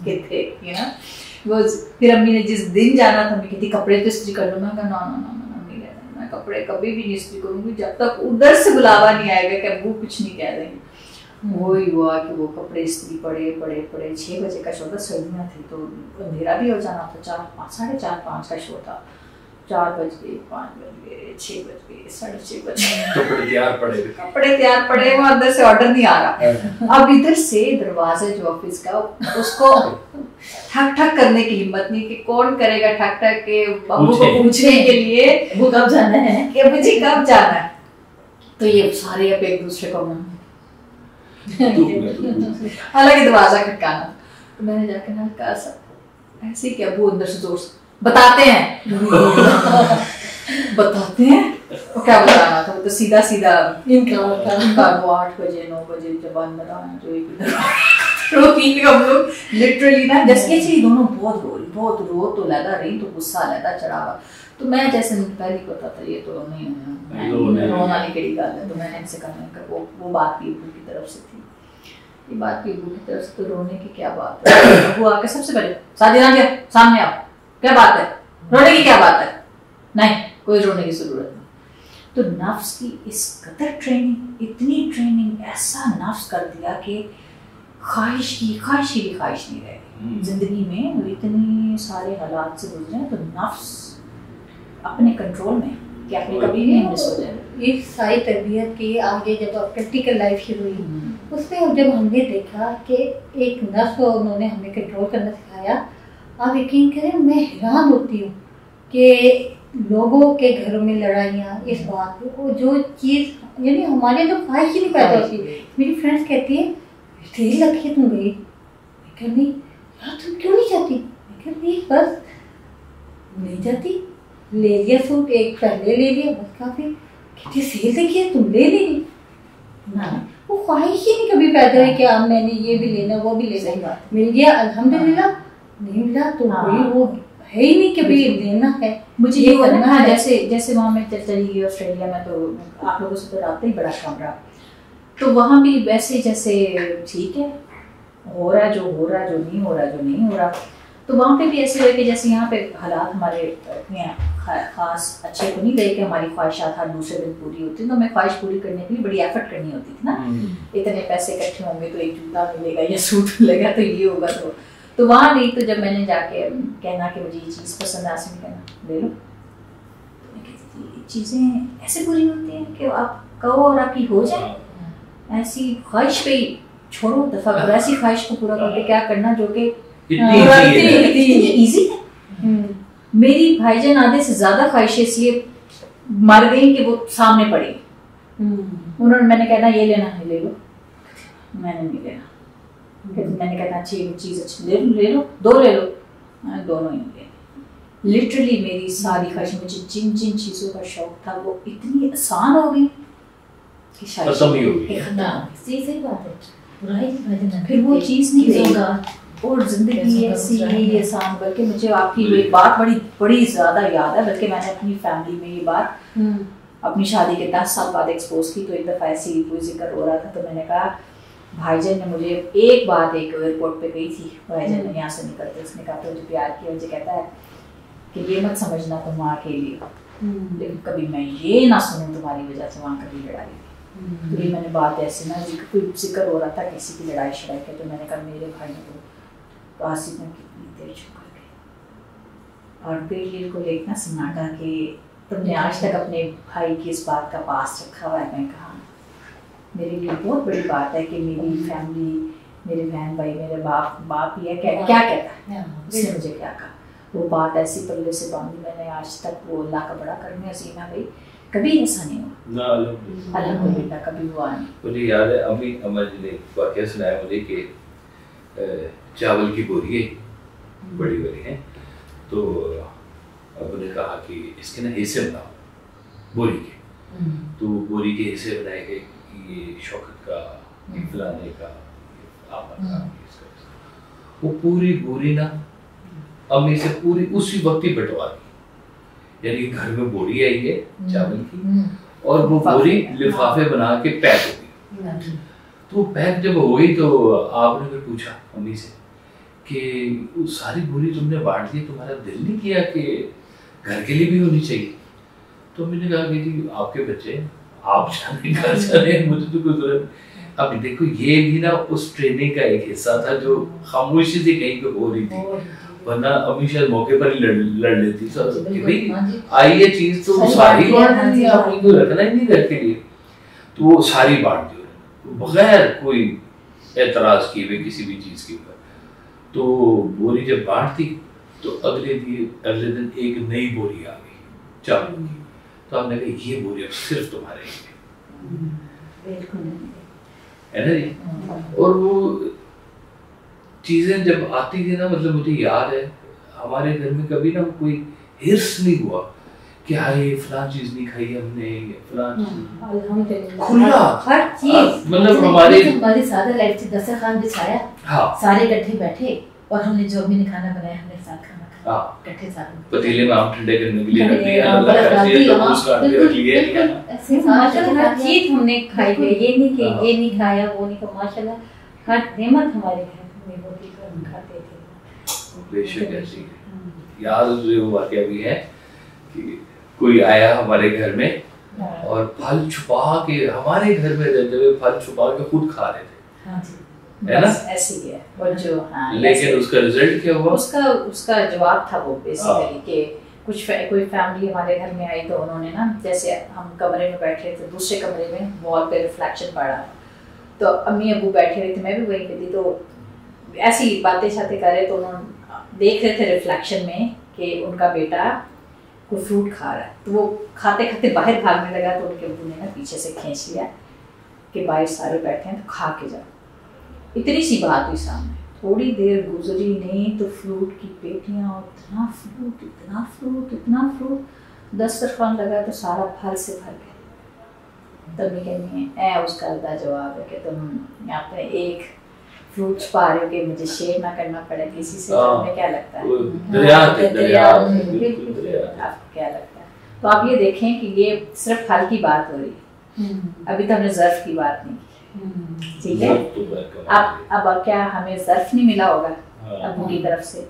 कितने यू ना, वो फिर अम्मी ने जिस दिन जाना था, मैं कहती कपड़े तो इस्त्री कर लो, मैं कहा ना नहीं रहना, मैं कपड़े कभी भी नहीं इस्त्री करूंगी जब तक उधर से बुलावा नहीं आएगा कि अब्बू कुछ नहीं कह देंगे। वही हुआ कि वो कपड़े इस्त्री पड़े 6 बजे का शो था, सर्दियाँ थी तो अंधेरा भी हो जाना था, 4:30 का शो था, 4 बज गए, 5 बज गए, 6 बज गए, 6:30 बज गए, कपड़े तैयार पड़े, वो अंदर से ऑर्डर नहीं आ रहा। अब इधर से दरवाजे जो ऑफिस का, उसको ठक ठक करने की हिम्मत नहीं कि कौन करेगा ठक ठक के अब्बू को पूछने के लिए वो कब जाना है, कि अब्बू जी कब जाना है, तो ये सारे अब एक दूसरे को हालांकि दरवाजा खटकाना, तो मैंने जाके ना कहा सब ऐसे कि अब्बू अंदर से जोर से बताते हैं और क्या बताना था, वो तो सीधा इनका 8 बजे 9 बजे जब अंदर आना, जो एक रोटीन हम लोग लिटरली ना जैसे दोनों बहुत रो तो लगा रही, तो गुस्सा लगा चढ़ावा, तो मैं जैसे पहले पता था ये तो नहीं रोना नहीं कड़ी गल है, तो मैंने इनसे कहा वो बात भी अब्बू की तरफ से थी, ये बात भी अब्बू की तरफ से, तो रोने की क्या बात है, अब्बू आके सबसे पहले सादिया सामने आओ, क्या बात है, रोने की क्या बात है, नहीं कोई रोने की जरूरत नहीं। तो नफ्स की इस कदर ट्रेनिंग, इतनी ट्रेनिंग, ऐसा नफ्स कर दिया कि ख्वाहिश की भी ख्वाहिश नहीं रही जिंदगी में, इतने सारे हालात से गुजरे, तो नफ्स अपने कंट्रोल में कि आपने कभी नहीं मिस हो जाए। ये सारी तरबियत की आगे जब प्रैक्टिकल लाइफ शुरू हुई, उसमें जब हमने देखा कि एक नफ्स को उन्होंने हमें कंट्रोल करना सिखाया, आप यकीन करें मैं हैरान होती हूँ कि लोगों के घरों में लड़ाइयाँ इस बात पे, वो जो चीज़ यानी हमारे तो ख्वाहिश ही नहीं पैदा होती। मेरी फ्रेंड्स कहती है तेल रखिए तुम गई, मैं कह नहीं यार तुम क्यों नहीं जाती, मैं कह नहीं बस नहीं जाती, ले लिया सूट, एक पहले ले लिया बस काफी, कहती सेल देखिए तुम ले लेगी ना, वो ख्वाहिश ही नहीं कभी पैदा हुई कि अब मैंने ये भी लेना वो भी लेना, मिल गया अल्हम्दुलिल्लाह, नहीं मिला तो कोई वो है ही नहीं कि भाई लेना है मुझे ये करना है। जैसे वहाँ मैं चली गई ऑस्ट्रेलिया में, तो आप लोगों से तो रास्ता ही बड़ा कम रहा, तो वहाँ भी वैसे जैसे ठीक है हो रहा है जो हो रहा है, जो नहीं हो रहा जो नहीं हो रहा, तो वहाँ पे भी ऐसे हुए कि जैसे यहाँ पे हालात हमारे इतने खास अच्छे तो नहीं रहे कि हमारी ख्वाहिशात हर दूसरे दिन पूरी होती, तो हमें ख्वाहिश पूरी करने के लिए बड़ी एफर्ट करनी होती थी ना, इतने पैसे इकट्ठे होंगे तो एक जूता मिलेगा या सूट मिलेगा तो ये होगा, तो वहाँ गई, तो जब मैंने जाके कहना कि मुझे ये चीज़ पसंद है, आसिम कहना ले लो, तो मैं कहती थी चीज़ें ऐसे पूरी होती हैं कि आप कहो और आपकी हो जाए, ऐसी ख्वाहिश पे ही छोड़ो दफा करो, ऐसी ख्वाहिश को पूरा करके क्या करना जो कि इजी है। मेरी भाईजान आधे से ज्यादा ख्वाहिशें इसलिए मर गई कि वो सामने पड़ी, उन्होंने मैंने कहना ये लेना है ले लो, मैंने नहीं लेना, मैंने कहना अच्छी चीज अच्छी ले लो दो ले लो, दोनों ही ले। लिटरली मेरी सारी ख्वाहिश, मुझे जिन जिन चीजों का शौक था वो इतनी आसान हो गई कि शायद सही बात है, फिर वो चीज नहीं रहेगी और जिंदगी ऐसी है आसान। बल्कि मुझे आपकी एक बात बड़ी ज्यादा याद है, बल्कि मैंने अपनी फैमिली में ये बात अपनी शादी के 10 साल बाद एक्सपोज की, तो एक दफा ऐसी कोई जिक्र हो रहा था, तो मैंने कहा भाईजान ने मुझे एक बात एक एयरपोर्ट पे गई थी, भाईजान ने यहाँ से निकलते उसने कहा मुझे प्यार किया, मुझे कहता है कि ये मत समझना तुम माँ के लिए, लेकिन कभी मैं ये ना सुनूं तुम्हारी वजह से वहाँ कभी लड़ाई। तो ये मैंने बात ऐसे ना कोई जिक्र हो रहा था किसी की लड़ाई शड़ाई के, तो मैंने कहा मेरे भाई ने तो आसिफ ने कितनी देर चुप कर गई, और फिर ये को देखना सन्नाटा कि तुमने आज तक अपने भाई की इस बात का पास रखा हुआ है। मैं कहा मेरे लिए बहुत बड़ी बात है कि मेरी फैमिली, मेरे बहन भाई, मेरे बाप ही है, क्या कहता है उसने मुझे क्या कहा, वो बात ऐसी पल्ले से बांधी मैंने आज तक, वो अल्लाह का बड़ा करम है सीमा भाई, कभी ऐसा नहीं हुआ अल्हम्दुलिल्लाह, कभी हुआ नहीं। मुझे याद है अभी अमर जी ने वाकया सुनाया मुझे कि चावल की बोरी है बड़ी बड़ी है, तो अब उन्हें कहा कि इसके ना हिस्से बनाओ बोरी के, तो बोरी के हिस्से बनाए गए, ये शौकत का, फलाने का, आपन का, वो पूरी बोरी ना अम्मी से पूरी उसी वक्त ही बंटवा दी, यानी घर में बोरी आई है चावल की और वो बोरी लिफाफे बना के पैक हो गई। तो पैक जब हो गई तो आपने फिर पूछा अम्मी से कि सारी बोरी तुमने बांट दी, तुम्हारा दिल नहीं किया कि घर के लिए भी होनी चाहिए? तो मैंने कहा कि जी आपके बच्चे आप जाने घर चले, मुझे तो कोई जरूरत। अब देखो ये भी ना उस ट्रेनिंग का एक हिस्सा था जो खामोशी से कहीं पे हो रही थी, वरना अभी शायद मौके पर लड़ लेती कि भाई आई ये चीज तो सारी बांट दी, आपने कोई रखना ही नहीं घर के लिए, तो वो सारी बांट दी बगैर कोई एतराज किए हुए किसी भी चीज के ऊपर। तो बोरी जब बांट दी तो अगले दिन एक नई बोरी आ गई चावल की, तो आपने कहा ये बोरी अब सिर्फ तुम्हारे लिए है ना जी। और वो चीजें जब आती थी ना, मतलब मुझे याद है हमारे घर में कभी ना कोई हिर्स नहीं हुआ कि हाय फलां चीज नहीं खाई हमने, फलां खुला हर चीज, मतलब हमारी सादा लाइफ थी, दस्तरखान बिछाया, हाँ सारे इकट्ठे बैठे और हमने जो भी खाना बनाया हमने साथ खाना खाया, इकट्ठे साथ पतीले में आम ठंडे करने के लिए रख दिया, हर चीज हमने खाई है, ये नहीं कि ये नहीं खाया वो नहीं खाया, माशाल्लाह हर नेमत हमारे घर में होती है, हम खाते थे। बेशक ऐसी याद वो वाकया भी है कि कोई आया हमारे घर में और फल छुपा के हमारे घर में रहते हुए फल छुपा के खुद खा रहे थे, हाँ जी, है ना? ऐसी है। और जो लेकिन उसका रिजल्ट क्या हुआ? उसका जवाब था वो बेसिकली कि कोई फैमिली हमारे घर में आई, तो उन्होंने ना जैसे हम कमरे में बैठे थे, दूसरे कमरे में वॉल पे रिफ्लेक्शन पड़ा, तो अम्मी अबू बैठे हुए थे, मैं भी वहीं पे थी, तो ऐसी बातें शातें कर रहे, तो उन्होंने देख रहे थे रिफ्लेक्शन में कि उनका बेटा कोई फ्रूट खा रहा है, तो वो खाते खाते बाहर भागने लगा, तो उनके अब्बू ने ना पीछे से खींच लिया कि बाहर सारे बैठे हैं तो खा के जाओ। इतनी सी बात हुई सामने, थोड़ी देर गुजरी नहीं तो फ्रूट की पेटियाँ, इतना फ्रूट इतना फ्रूट इतना फ्रूट, दस्तरखान लगा तो सारा फल से भर गया। तब ये कहनी है उसका अदा जवाब है कि तुम यहाँ पे एक फ्रूट छुपा रहे हो कि मुझे शेयर ना करना पड़े किसी से, तुम्हें क्या लगता है? दरिया आपको क्या लगता है? तो आप ये देखें कि ये सिर्फ फल की बात हो रही है, अभी तो हमने ज़र्फ की बात नहीं की, ठीक है? अब क्या हमें ज़र्फ नहीं मिला होगा अब्बू की तरफ से?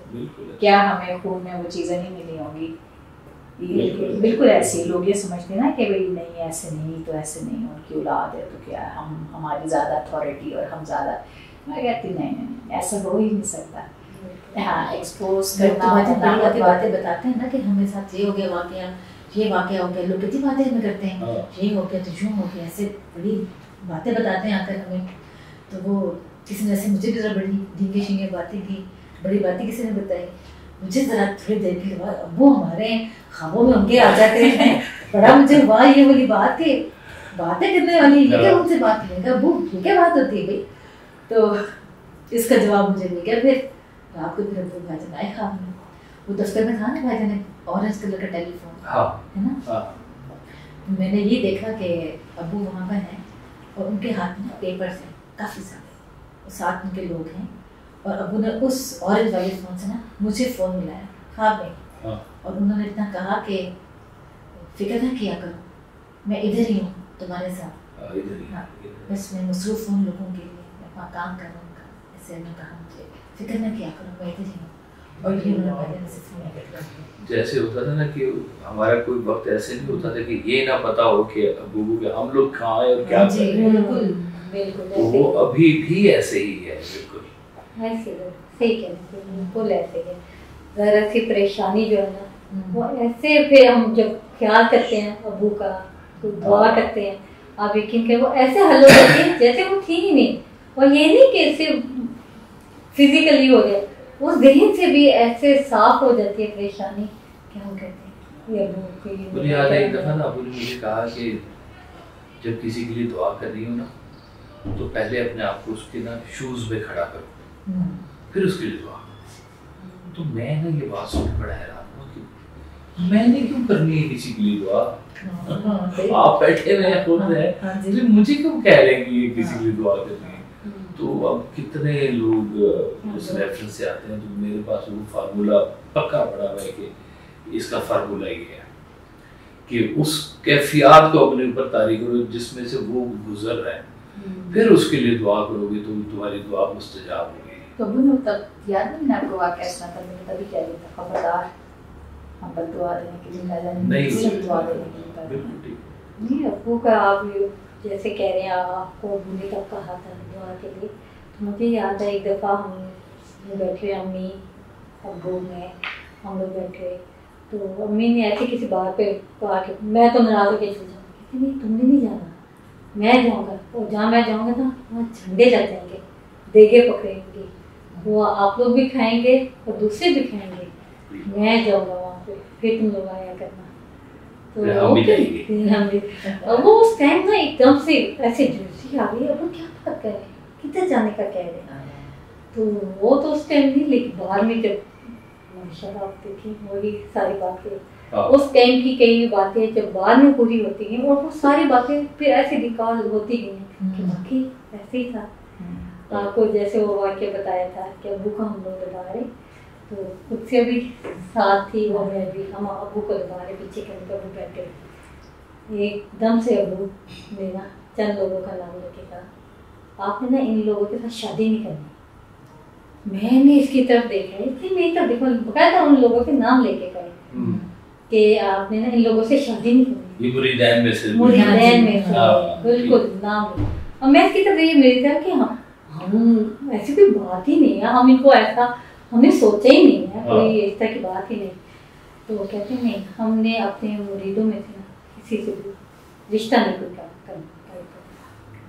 क्या हमें खून में वो चीज़ें नहीं मिली होंगी? बिल्कुल ऐसे लोग ये समझते ना कि भाई नहीं ऐसे नहीं तो ऐसे नहीं, उनकी औलाद है तो क्या हम हमारी ज़्यादा अथॉरिटी और हम ज़्यादा, मैं कहती नहीं ऐसा हो ही नहीं सकता। हाँ, एक्सपोज करना बातें बताते हैं ना कि हमारे साथ ये हो गया वाकया, ये वाकया हो गया, लोग कितनी बातें हमें करते हैं, ये हो गया तो यूँ हो गया, ऐसे बड़ी बातें बताते हैं आकर हमें। तो वो किसी ने ऐसे मुझे भी ज़रा बड़ी ढींगे शींगे बातें की, बड़ी बातें किसी ने बताई, मुझे ज़रा थोड़ी देर के बाद वो हमारे ख्वाबों में उनके आ जाते हैं। बड़ा मुझे वाह ये वाली बात है, बातें करने वाली ये क्या उनसे बात करेगा वो, ये क्या बात होती है भाई? तो इसका जवाब मुझे मिल गया। फिर रात को फिर अब्बू भाईजान आए ख्वाब में, वो दफ्तर में था ना भाईजान ने ऑरेंज कलर का टेलीफोन, है ना? मैंने ये देखा कि अब्बू वहाँ पर हैं और उनके हाथ में पेपर्स हैं काफ़ी सारे, साथ उनके लोग हैं, और अब्बू ने उस ऑरेंज वाले फ़ोन से ना मुझे फ़ोन मिलाया ख्वाब में, और उन्होंने इतना कहा कि फिक्र ना किया करो, मैं इधर ही हूँ तुम्हारे साथ, हाँ बस मैं मसरूफ़ हूँ लोगों के लिए, मैं अपना काम कर रहा हूँ, ऐसे उन्होंने कहा मुझे फिक्र ना किया करो, मैं इधर ही हूँ। और ये जैसे होता था ना कि हमारा कोई वक्त ऐसे नहीं होता था कि ये ना पता हो कि अब्बू के हम लोग कहाँ हैं और क्या कर रहे हैं। बिल्कुल तो वो अभी भी ऐसे ही है, बिल्कुल ऐसे सही कहते हैं, बिल्कुल ऐसे है। ज़रा सी परेशानी जो है ना वो ऐसे, फिर हम जब ख्याल करते हैं अब्बू का तो दुआ करते हैं, आप यकीन करें वो ऐसे हल हो जाती है जैसे वो थी ही नहीं। और ये नहीं कि सिर्फ फिजिकली हो जाए, वो ज़हन से भी ऐसे साफ हो जाती है परेशानी कि हम कहते हैं। मुझे याद है एक दफ़ा ना अब्बू ने मुझे कहा कि जब किसी के लिए दुआ कर रही हो ना तो पहले अपने आप को उसके ना शूज़ में खड़ा करो, फिर उसके लिए दुआ करो। तो मैं ना ये बात सुन बड़ा हैरान हुआ कि मैंने क्यों करनी है किसी के लिए दुआ? आप बैठे हुए हैं खुद हैं, मुझे क्यों कह रहे हैं कि ये किसी के लिए दुआ करनी है? तो अब कितने लोग उस रेफरेंस से आते हैं, तो मेरे पास वो फार्मूला पक्का पड़ा हुआ है कि इसका फार्मूला ये है कि उस कैफियत को अपने ऊपर तारी करो जिसमें से वो गुजर रहा है, फिर उसके लिए दुआ करोगे तो तुम्हारी दुआ मुस्तजाब होगी। तो अब्बू तब याद नहीं ना आपको वाक़या सुना था, मैंने तभी कह दिया था खबरदार हम पर दुआ देने के लिए नहीं, दुआ देने के लिए बिल्कुल ठीक। नहीं अब्बू का आप जैसे कह रहे हैं आपको अब्बू ने कब कहा था दुआ के लिए, तो मुझे याद है एक दफ़ा हम बैठे अम्मी अब्बू में हम लोग बैठे, तो अम्मी ने ऐसे किसी बात पे कहा कि मैं तो नाराज़ होकर चली जाऊँगी, कहती नहीं तुमने नहीं जाना, मैं जाऊँगा, और जहाँ मैं जाऊँगा ना वहाँ झंडे लग जाएंगे, देगे पकड़ेंगे, वो आप लोग भी खाएंगे और दूसरे भी खाएंगे, मैं जाऊँगा वहाँ पे, फिर तुम लोग आया करना। तो वो उस टाइम ना एकदम से ऐसे झुर्सी आ गई, अब वो क्या बात कर रहे हैं, किधर जाने का कह रहे हैं? तो वो तो उस टाइम नहीं, लेकिन बाद में जब माशाल्लाह आप देखिए वही सारी बातें उस टाइम की कई बातें जब बाद में पूरी होती हैं, और वो सारी बातें फिर ऐसे रिकॉल होती गई कि बाकी ऐसे ही था। आपको जैसे वो वाक्य बताया था कि अब्बू को हम लोग दबा रहे, तो खुद से भी साथ थी वो, मैं भी, हम अब्बू को दबा रहे पीछे के अब्बू बैठे, एकदम से अब्बू ने ना चंद लोगों का नाम लेके कहा आपने ना इन लोगों के साथ शादी नहीं करनी। मैंने इसकी तरफ देखा, इसलिए मेरी तरफ देखो, बकायदा उन लोगों के नाम लेके गए कि आपने ना इन लोगों से शादी नहीं करनी, मुरीदैन में से बिल्कुल नाम। और मैं इसकी तरफ ये मेरी तरफ कि हम ऐसी कोई बात ही नहीं है, हम इनको ऐसा हमने सोचा ही नहीं है, कोई इस तरह की बात ही नहीं। तो वो कहते नहीं, हमने अपने मुरीदों में से ना किसी से भी रिश्ता नहीं कोई करना।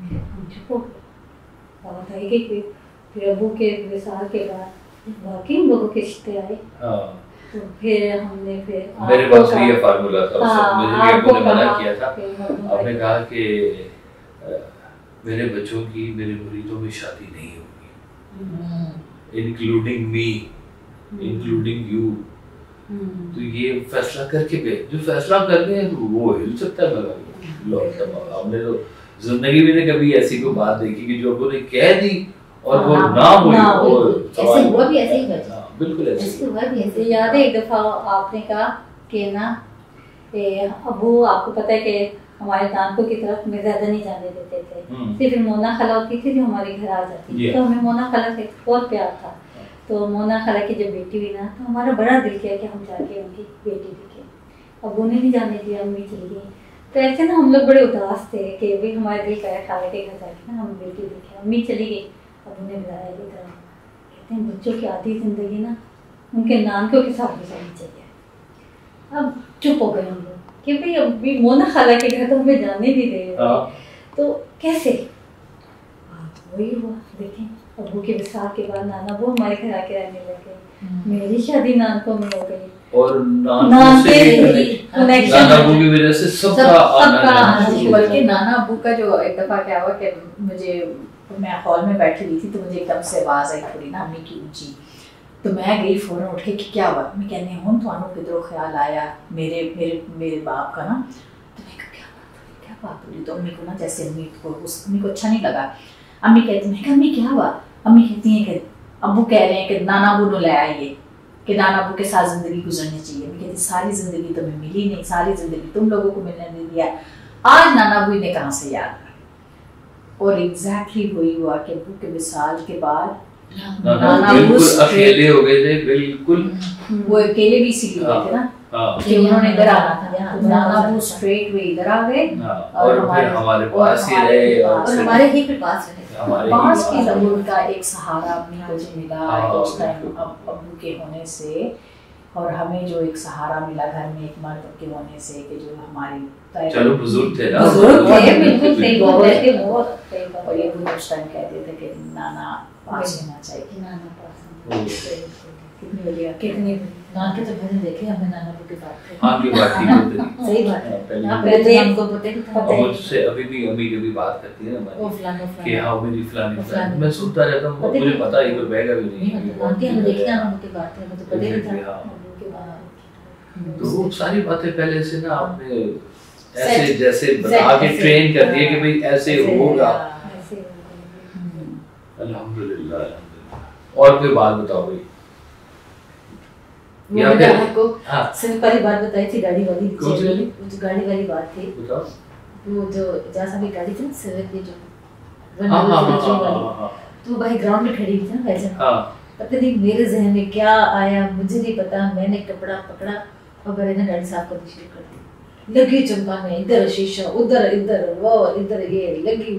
हम चुप हो गए, बात आई गई। फिर अब्बू के विसाल के बाद वाकई लोगों के रिश्ते आए, तो फिर हमने मेरे पास भी ये फार्मूला था, मुझे भी अब्बू ने मना किया था। आपने कहा कि मेरे बच्चों की, मेरे मुरीदों में शादी नहीं होगी, इंक्लूडिंग मी, इंक्लूडिंग यू। तो ये फैसला करके पे जो फैसला करते हैं वो हिल सकता है। हमने तो जिंदगी में ने कभी ऐसी कोई बात देखी कि जो उन्होंने कह दी और वो ना बोली। ऐसे हुआ भी ऐसे ही बिल्कुल ऐसे हुआ भी ऐसे। याद है एक दफा आपने कहा कि ना अबू, आपको पता है कि हमारे नानकों की तरफ में ज्यादा नहीं जाने देते थे, सिर्फ मोना खला होती थी जो हमारे घर आ जाती थी, तो हमें मोना खला से बहुत प्यार था। तो मोना खला की जब बेटी हुई ना, तो हमारा बड़ा दिल किया कि हम जाके उनकी बेटी देखें। अबू ने नहीं जाने दिया, अम्मी चली गई। तो ऐसे ना हम लोग बड़े उदास थे कि भाई हमारा दिल करा खाला के घर जाके ना हम बेटी देखें। अम्मी चली गई, अबू ने बुलाया इधर, कहते हैं बच्चों की आधी जिंदगी ना उनके नानकों के साथ गुजारनी चाहिए। अब चुप हो गए हम लोग कि भाई अभी मोना खाला के घर तो हमें जाने नहीं दे रहे, तो कैसे? वही हुआ। देखें अबू के विसार के बाद नाना वो हमारे घर आके रहने लगे, मेरी शादी नानकों में हो गई और नाना अबू की वजह से सबका आना। बल्कि नाना अबू का जो एक दफा क्या हुआ कि मुझे, मैं हॉल में बैठी हुई थी तो मुझे एकदम से आवाज आई थोड़ी ना अम्मी की ऊंची, तो मैं गई फौरन उठ के कि क्या हुआ। मैं कहने हूँ थानू किधरों ख्याल आया मेरे मेरे मेरे बाप का ना, तो मैं क्या बात हुई। तो अम्मी को ना जैसे अम्मी को अच्छा नहीं लगा। अम्मी कहती, मैं अम्मी क्या हुआ? अम्मी कहती हैं कि अबू कह रहे हैं कि नाना अबू ने ले आइए, कि नाना अबू के साथ जिंदगी गुजरनी चाहिए। मैं कहती सारी जिंदगी तुम्हें मिली नहीं, सारी जिंदगी तुम लोगों को मिलने नहीं दिया, आज नाना अबू ने कहाँ से याद। और एग्जैक्टली वही हुआ कि अबू के विसाल के बाद नाना बिल्कुल अकेले हो गए थे, बिल्कुल वो अकेले भी इसीलिए थे ना कि उन्होंने इधर आना था। नाना अबू स्ट्रेट वे इधर आ गए और हमारे पास ही रहे और हमारे ही पे पास रहे। पास की जरूर का एक सहारा अम्मी को जो मिला उस टाइम अबू के होने से, और हमें जो एक सहारा मिला घर में एक मर्द के होने से कि जो हमारी चलो बुजुर्ग थे ना, बुजुर्ग थे बिल्कुल सही बहुत सही। और ये भी उस टाइम कहते थे कि नाना पास होना चाहिए, नाना पास कितनी बढ़िया कितनी नान के तो भजन देखे हमने नाना के बात थे। हाँ की बात थी, सही बात है। पहले हमको पता ही था। मुझसे अभी भी अम्मी कभी बात करती है ना वो फलाना कि हाँ मेरी फलानी, मैं सुनता रहता हूँ, मुझे पता ही कोई बहगा भी नहीं। नानके हम देखे ना उनकी बात है, मुझे पता ही था। तो वो सारी बातें पहले से ना आपने ऐसे जैसे बता के ट्रेन कर दिए कि भाई ऐसे होगा। अल्हम्दुलिल्लाह। और कोई बात बताओ भाई। वो मैंने आपको सिर्फ पहली बात बताई थी गाड़ी वाली, जो गाड़ी वाली बात थी, वो जो जैसा भी गाड़ी थी ना सिर्फ की जो तो भाई ग्राउंड में खड़ी थी ना भाईजान, पता नहीं मेरे जहन में क्या आया मुझे नहीं पता, मैंने कपड़ा पकड़ा और मैंने ना गाड़ी साफ करनी शुरू कर दी। लगी चमकाने, इधर शीशा उधर इधर वो इधर ये लगी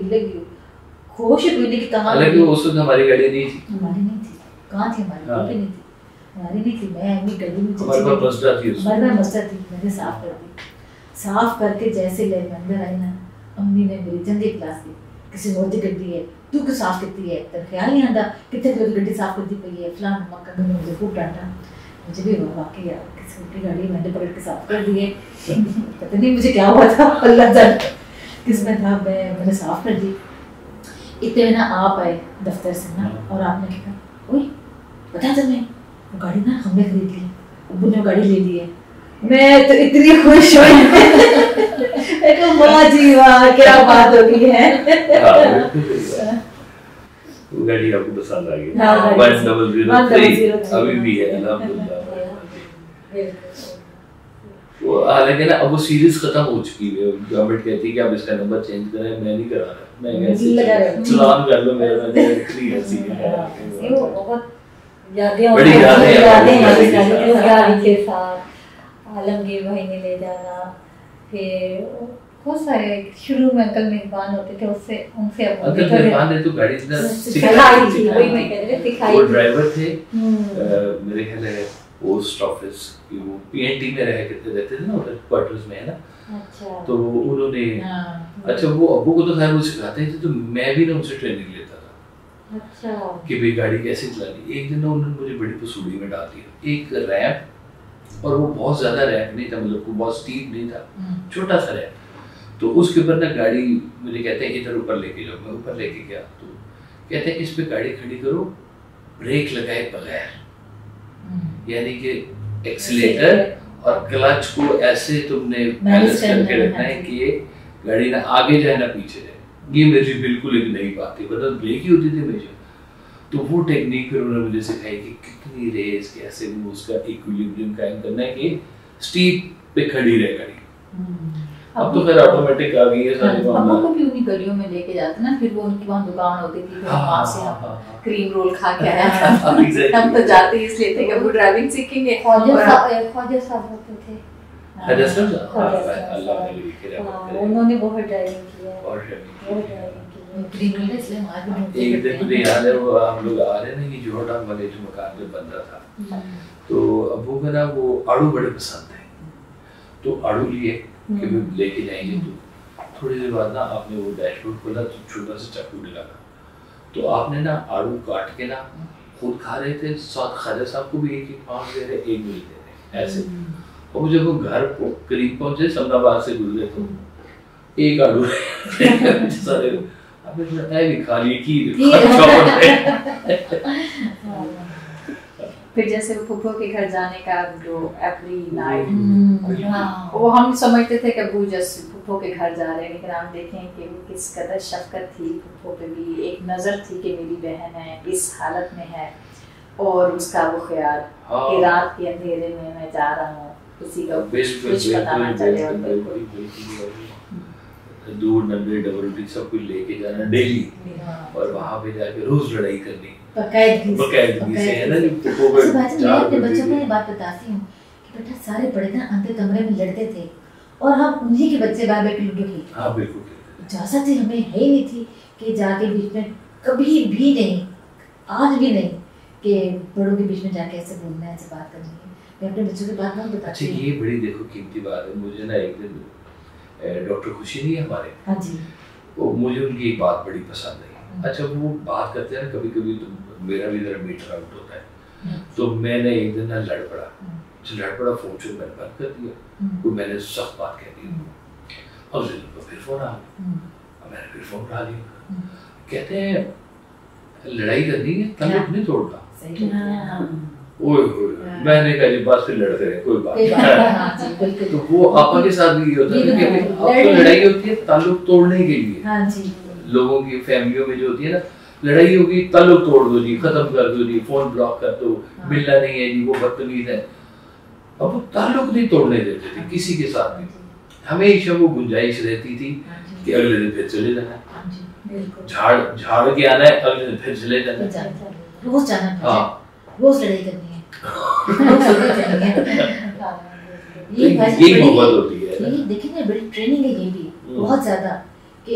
होश भी नहीं कि कहाँ। हालांकि उस वक्त हमारी गाड़ी नहीं थी, हमारी नहीं थी, कहाँ थी हमारी भी नहीं थी, हमारी नहीं थी। मैं अम्मी गली में हमारे पास मस्ता थी, हमारे पास मस्ता थी, मैंने साफ कर दी। साफ करके जैसे ले अंदर आई ना, अम्मी ने मेरी जंदी क्लास दी, किसी और दी गड्डी है तू क्यों साफ करती है, तेरा ख्याल नहीं आता कितने किलो की गड्डी साफ करती पई है फलान मक्का ने मुझे खूब डांटा। मुझे भी वाकई यार किसी की गाड़ी मैंने पकड़ के साफ कर दी है, पता नहीं मुझे क्या हुआ था, अल्लाह जाने किसमें था, मैंने साफ कर दी। इतने में ना आप आए दफ्तर से ना, और आपने कहा ओए बता तुम्हें वो गाड़ी ना हमने खरीद ली, अब्बू ने गाड़ी ले ली है। मैं तो इतनी खुश हुई तो वाह जी वाह क्या बात हो गई है। वो गाड़ी आपको पसंद आ गई, 1003 अभी भी है अल्हम्दुलिल्लाह। वो हालांकि ना अब वो सीरीज खत्म हो चुकी है, गवर्नमेंट कहती है कि आप इसका नंबर चेंज करें, मैं नहीं करा रहा, मैं कैसे चलान कर लो मेरा इतनी ऐसी है। वो बहुत यादें बड़ी गाड़ी के साथ आलमगीर भाई ने ले जाना, फिर बहुत सारे शुरू में अंकल मेहमान होते थे, उससे उनसे अंकल मेहमान ने तो गाड़ी ना सिखाई थी, वही मैं कह रही थी सिखाई। वो ड्राइवर थे मेरे ख्याल है पोस्ट ऑफिस की, वो पीएनटी में रहते थे ना उधर क्वार्टर्स में है ना। अच्छा। तो उन्होंने अच्छा वो अब्बू को तो खैर वो सिखाते थे, तो मैं भी ना उनसे ट्रेनिंग लेता था। अच्छा। कि भाई गाड़ी कैसे चलानी। एक दिन ना उन्होंने मुझे बड़ी पसूड़ी में डाल दिया, एक रैंप और वो बहुत ज़्यादा रैंप नहीं था, मतलब वो बहुत स्टीप नहीं था, छोटा सा रैंप। तो उसके ऊपर ना गाड़ी मुझे कहते हैं इधर ऊपर लेके जाओ, मैं ऊपर लेके गया तो कहते हैं इस पे गाड़ी खड़ी करो ब्रेक लगाए बगैर, यानी कि एक्सीलेटर और क्लच को ऐसे तुमने बैलेंस करके रखना है कि ये गाड़ी ना आगे जाए ना पीछे जाए। ये मेरी बिल्कुल एक नई बात थी, मतलब ब्रेक ही होती थी हमेशा। तो वो टेक्निक फिर उन्होंने मुझे सिखाई कि कितनी रेस कैसे वो उसका इक्विलिब्रियम कायम करना है कि स्टीप पे खड़ी रहे गाड़ी। अब तो खैर ऑटोमेटिक आ गई है सारी बात। हम को भी उन्हीं गलियों में लेके जाते ना, फिर वो उनकी वहाँ दुकान होती थी, फिर वहाँ से हम क्रीम रोल खा के आया था। हम तो जाते ही इसलिए थे कि वो ड्राइविंग सीखेंगे। ख्वाजा साहब होते थे, उन्होंने बहुत ड्राइविंग किया है, एक दिन मुझे याद है वो हम लोग आ रहे ना, ये जोहटा वाले जो मकान में बन रहा था, तो अबू को ना वो आड़ू बड़े पसंद है, तो आड़ू लिए कि भी लेके जाएंगे। तो थोड़ी देर बाद ना आपने वो डैशबोर्ड खोला तो छोटा सा चाकू निकाला, तो आपने ना आड़ू काट के ना खुद खा रहे थे, साथ ख्वाजा साहब को भी एक एक पाँच दे रहे, एक मिल दे रहे ऐसे। और जब वो घर करीब पहुंचे समनाबाद से गुजरे तो एक आड़ू सारे आपने थोड़ा भी खा ली की फिर जैसे फुफो के घर जाने का जो एवरी नाइट, वो हम समझते थे कि अबू जस्ट फुफो के घर जा रहे हैं, लेकिन आप देखें कि वो किस कदर शफकत थी फुफो पे भी, एक नज़र थी कि मेरी बहन है इस हालत में है, और उसका वो ख्याल कि रात के अंधेरे में मैं जा रहा हूँ, किसी का कुछ पता ना चले। और बिल्कुल दूर नंबे डबल रोटी सब कुछ लेके जाना डेली, और वहाँ पे जाके रोज लड़ाई करनी बकायदगी से, है ना। मैं अपने बच्चों को ये बात बताती हूँ कि बेटा सारे बड़े ना अंदर कमरे में लड़ते थे और हम उन्हीं के बच्चे बाहर बैठ के लूडो खेलते। हाँ बिल्कुल, इजाजत ही हमें है ही नहीं थी कि जाके बीच में, कभी भी नहीं, आज भी नहीं कि बड़ों के बीच में जाके ऐसे बोलना है, ऐसे बात करनी है। मैं अपने बच्चों की बात नहीं बताती। अच्छा, ये बड़ी देखो कीमती बात है। मुझे ना एक दिन डॉक्टर खुशी नहीं है हमारे, हाँ जी, वो मुझे उनकी एक बात बड़ी पसंद आई। अच्छा, वो बात करते हैं ना कभी कभी, तो मेरा भी जरा मीटर आउट होता है, तो मैंने एक दिन ना लड़ पड़ा, फोन से मैंने बंद कर दिया, तो मैंने सख्त बात कह दी। अब फिर फोन आ गया, मैंने फिर फोन उठा लिया। कहते हैं लड़ाई करनी है ताल्लुक नहीं तोड़ना। ओए मैंने कहा जी बस फिर लड़ते रहे, कोई बात नहीं। तो वो आपा के साथ भी ये होता है कि अब तो लड़ाई होती है ताल्लुक तोड़ने के लिए। लोगों की फैमिलियों में जो होती है ना, लड़ाई होगी ताल्लुक तोड़ दो जी, खत्म कर दो जी, फोन ब्लॉक कर दो, मिलना नहीं है जी, वो बदतमीज है। अब वो ताल्लुक नहीं तोड़ने देते थे किसी के साथ भी, हमेशा वो गुंजाइश रहती थी कि अगले दिन फिर चले जाना, झाड़ के आना है, अगले दिन फिर चले जाना, रोज जाना। हाँ, रोज लड़ाई करनी है। ये मोहब्बत होती है। ये देखिए ना, बड़ी ट्रेनिंग है ये भी बहुत ज्यादा, कि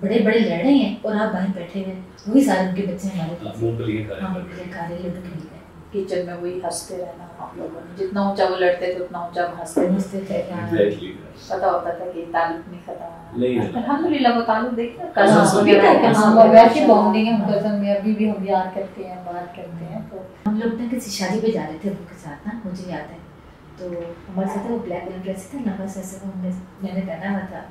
बड़े बड़े लड़ रहे हैं और आप बाहर बैठे हैं, वही सारे उनके बच्चे हमारे मूंगफली खा रहे लड्डू खेल रहे हैं किचन में, वही हंसते रहना। हम लोगों ने जितना ऊंचा वो लड़ते थे उतना ऊंचा हंसते थे। पता होता था कि ताल्लुक नहीं खत्म। अल्हम्दुलिल्लाह वो ताल्लुक देखिए वैसे बॉन्डिंग है, हम कसम में अभी भी हम याद करते हैं, बात करते हैं। तो हम लोग ना किसी शादी पे जा रहे थे उनके साथ ना, मुझे याद है, तो हमारे साथ वो ब्लैक कलर ड्रेस था, लंबा सा ऐसे मैंने पहना हुआ था,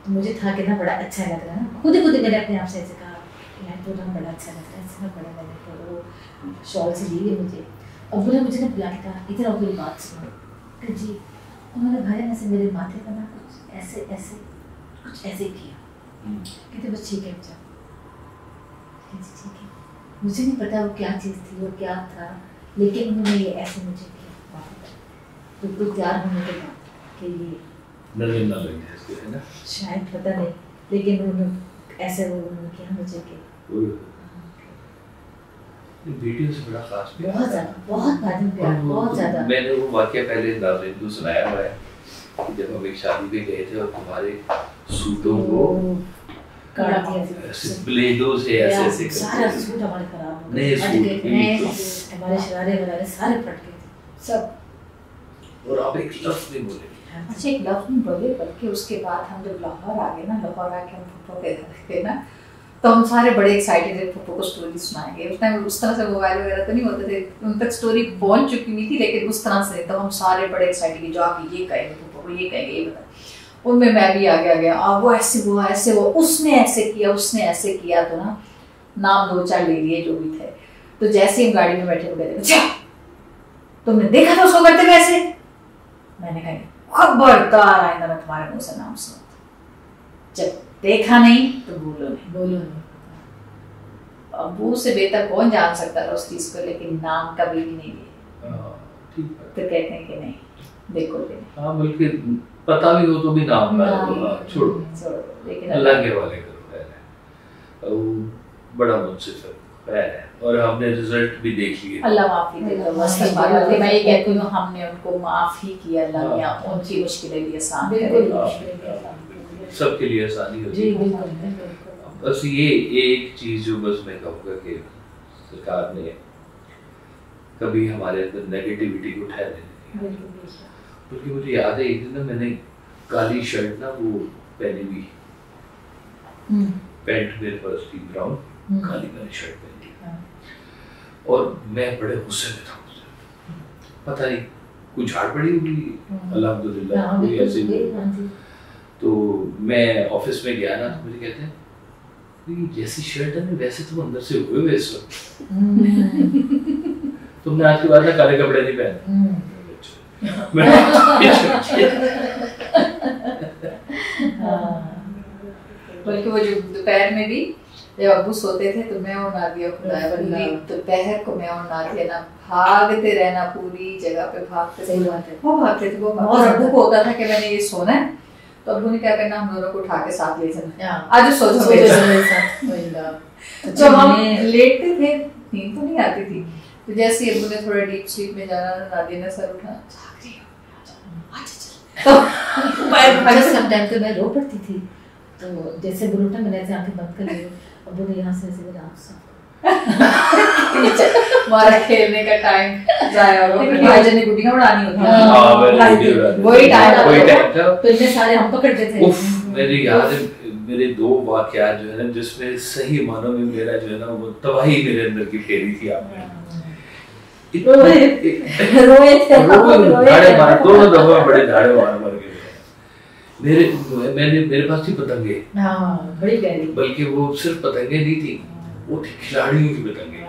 तो मुझे था कि ना बड़ा अच्छा लग रहा है ना, खुद ही मैंने अपने आप से ऐसे कहा कि यार तो ना बड़ा अच्छा लग रहा है, ऐसे ना बड़ा लग रहा है। तो वो शॉल से ली है मुझे, और वो मुझे ना बुला के कहा इधर आओ मेरी बात सुनो। तो जी उन्होंने भाई ऐसे मेरे माथे पर ना कुछ ऐसे ऐसे कुछ ऐसे किया, कहते बस ठीक है बच्चा, ठीक है। मुझे नहीं पता वो क्या चीज़ थी, वो क्या था, लेकिन उन्होंने ये ऐसे मुझे किया बिल्कुल तैयार होने के बाद कि ये ना लगे इसके, है ना, शायद पता नहीं, लेकिन उन्होंने ऐसे वो उन्होंने किया मुझे कि वीडियो से बड़ा खास प्यार, बहुत ज़्यादा, बहुत भारी प्यार, बहुत ज़्यादा। मैंने वो वाकया पहले नाज़रीन को सुनाया हुआ है कि जब हम एक शादी पे गए थे और तुम्हारे सूटों को काट दिया ब्लेडों से ऐसे सारा सूट हमारे खराब हो नए सूट, हमारे शरारे वगैरह सारे फट गए सब, और आप एक लफ्ज़ नहीं बोले। अच्छा, एक लफ्ज़ नहीं बोले, बल्कि उसके बाद हम जब लाहौर आ गए ना, लाहौर आके हम फुफो के घर गए ना, तो हम सारे बड़े एक्साइटेड थे पप्पू को स्टोरी सुनाएंगे। उस टाइम उस तरह से मोबाइल वगैरह तो नहीं होते थे, उन तक स्टोरी पहुंच चुकी हुई थी, लेकिन उस तरह से तो हम सारे बड़े एक्साइटेड जो आप ये कहेंगे पप्पू को, ये कहेंगे, ये बताएं। उनमें मैं भी आगे आ गया, वो ऐसे हुआ, ऐसे हुआ, उसने ऐसे किया, उसने ऐसे किया, तो ना नाम 2-4 ले लिए जो भी थे। तो जैसे ही हम गाड़ी में बैठे हुए थे, तुमने देखा था उसको करते कैसे? मैंने कहा खबरदार आइंदा मैं तुम्हारे मुंह से नाम सुनता, जब देखा नहीं तो बोलो नहीं। अबू से बेहतर कौन जान सकता था उस चीज को, लेकिन नाम कभी भी नहीं लिया। तो कहते हैं कि नहीं, देखो हाँ, बल्कि पता भी हो तो भी नाम छोड़ो, लेकिन अल्लाह के वाले करो। बड़ा मुझसे है और हमने रिजल्ट भी देख लिए। अल्लाह माफी दे दो, मैं ये कहती हूँ हमने उनको माफ ही किया, अल्लाह ने उनकी मुश्किलें भी आसान कर, सबके लिए आसानी होती है। बस ये एक चीज जो बस मैं कहूँगा कि सरकार ने कभी हमारे अंदर नेगेटिविटी को ठहरने नहीं दिया। क्योंकि मुझे याद है एक दिन ना मैंने काली शर्ट ना वो पहनी हुई, पैंट मेरे पास थी ब्राउन, काली वाली शर्ट पहनी और मैं बड़े गुस्से में था मुझसे, पता नहीं कुछ झाड़ पड़ी होगी, अल्हम्दुलिल्लाह कोई ऐसे। तो मैं ऑफिस में गया ना, तो मुझे कहते हैं जैसी शर्ट है वैसे तुम अंदर से हुए हुए इस वक्त, तुमने आज के बाद ना काले कपड़े नहीं पहने। बल्कि वो जो दोपहर में भी जब अब्बू सोते थे तो मैं और नादिया खुदाया बल्कि दोपहर को मैं और नादिया ना भागते रहना पूरी जगह पे, भागते थे, वो भागते थे वो। और अब्बू को होता था कि मैंने ये सोना है, तो अब्बू ने क्या करना, हम दोनों को उठा के साथ ले जाना, आज सो जाओ। तो हम लेटते थे, नींद तो नहीं आती थी, तो जैसे अब्बू ने थोड़ा डीप स्लीप में जाना, नादिया ने सर उठा, तो सम टाइम तो मैं रो पड़ती थी, तो जैसे बुल उठा मैंने ऐसे आंखें बंद कर ली, अब वो यहाँ से ऐसे मेरा हमारा खेलने का टाइम जाया होगा, फिर भाईजान ने गुड्डियां उड़ानी होती है, वही टाइम था, तो इतने सारे हम पकड़ते थे। मेरी याद है मेरे 2 वाकयात जो है ना जिसमें सही मानों में मेरा जो है ना वो तबाही मेरे अंदर की फेरी थी। आपने रोए थे, दोनों दफा बड़े झाड़े मार के मेरे पास थी पतंगे, बड़ी प्यारी, बल्कि वो सिर्फ पतंगे नहीं थी, वो थी खिलाड़ियों की पतंगे,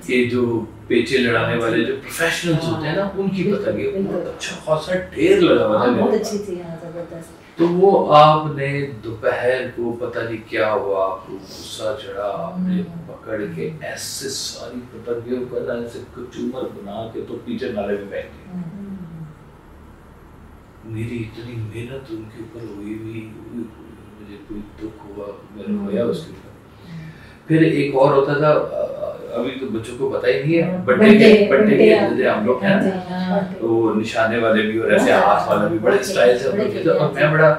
ये जो पेचे लड़ाने वाले जो प्रोफेशनल्स होते हैं ना उनकी पतंगे, बहुत अच्छा खासा ढेर लगा हुआ था, बहुत अच्छी थी, जबरदस्त। तो वो आपने दोपहर को पता नहीं क्या हुआ, आपको गुस्सा चढ़ा, आपने पकड़ के ऐसे सारी पतंगियों को ना ऐसे कचूमर बना के तो पीछे नाले में फेंक दिया। मेरी इतनी मेहनत उनके ऊपर हुई हुई, मुझे कोई दुख हुआ, मैं रोया उसके ऊपर। फिर एक और होता था, अभी तो बच्चों को पता ही नहीं है, बट्टे के हम लोग हैं, तो निशाने वाले भी और ऐसे हाथ वाला भी बड़े स्टाइल से हम लोग खेलते, और मैं बड़ा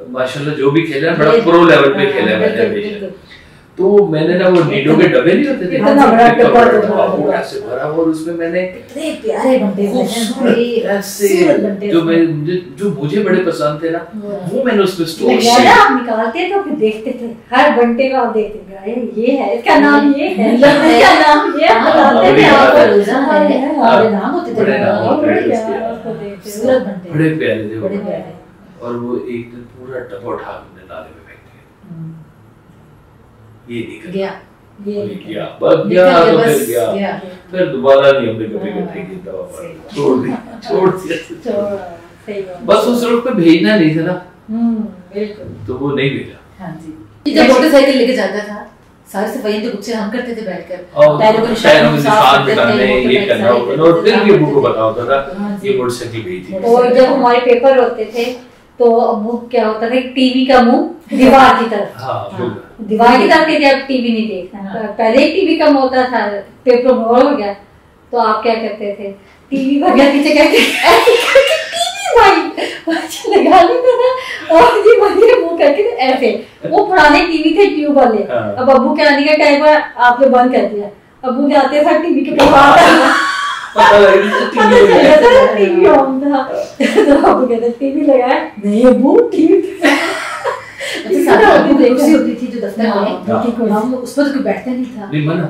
माशाल्लाह जो भी खेला है बड़ा प्रो लेवल पे खेला है मैंने हमेशा। तो मैंने ना वो नीडो के डब्बे नहीं होते थे, इतना बड़ा डब्बा वो ऐसे भरा, और उसमें मैंने इतने प्यारे बंटे ऐसे जो मुझे बड़े पसंद थे ना वो मैंने उसमें स्टोर किया। आप निकालते तो फिर देखते थे, हर बंटे को आप देखते थे, ये है, इसका नाम ये है, इसका नाम ये बताते थे आप, बड़े नाम होते थे, बड़े प्यारे थे। और वो एक दिन पूरा डब्बा उठा के नाले में फेंक दिया, ये निकल गया, गया तो फिर गया, फिर दोबारा नहीं हमने कभी इकट्ठे किया, छोड़ दिया। बस उस रोड पे भेजना नहीं था ना, बिल्कुल, तो वो नहीं भेजा। हाँ जी, जब मोटरसाइकिल लेके जाता था सारी सफाई के गुच्छे हम करते थे बैठकर, टायरों के निशान निकालने, ये करना होता, और फिर भी अब्बू को पता होता था ये मोटरसाइकिल गई थी। और जब हमारे पेपर होते थे तो अब्बू क्या होता था, टीवी का मुंह दीवार की तरफ, दीवार की तरफ जब टीवी नहीं देखना, पहले ही टीवी का मुंह होता था, पेपर मोड़ हो गया तो आप क्या करते थे, टीवी भगत पीछे करके लगा लेता था, और ये बढ़िया मुंह करके ऐसे, वो पुराने टीवी थे ट्यूब वाले, अब अब्बू के आने का टाइम है, आपने बंद कर दिया, अब्बू जाते थे टीवी के पास, टीवी ऑन था, तो अब्बू कहते टीवी लगाया, नहीं अब्बू टीवी कुर्सी साथ में कुर्सी होती थी जो दफ्तर में, हम उस पर तो कोई बैठता नहीं था, नहीं मना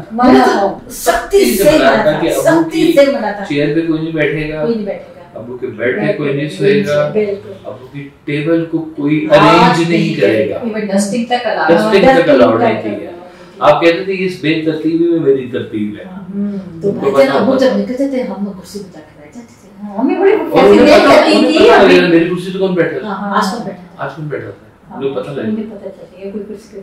सख्ती से मना था, सख्ती से मना था, चेयर पे कोई नहीं बैठेगा, कोई नहीं बैठेगा, अबू के बेड पे कोई नहीं सोएगा, अबू की टेबल को कोई अरेंज नहीं करेगा, इवन डस्टिंग तक अलाउड नहीं थी। आप कहते थे इस बेतरतीबी में मेरी तरतीब है। तो भाईजान अबू जब निकलते थे हम कुर्सी पे जाके बैठ जाते थे, हमें बड़ी मेरी कुर्सी पे कौन बैठा था, आज कौन बैठा था, मुझे पता लगा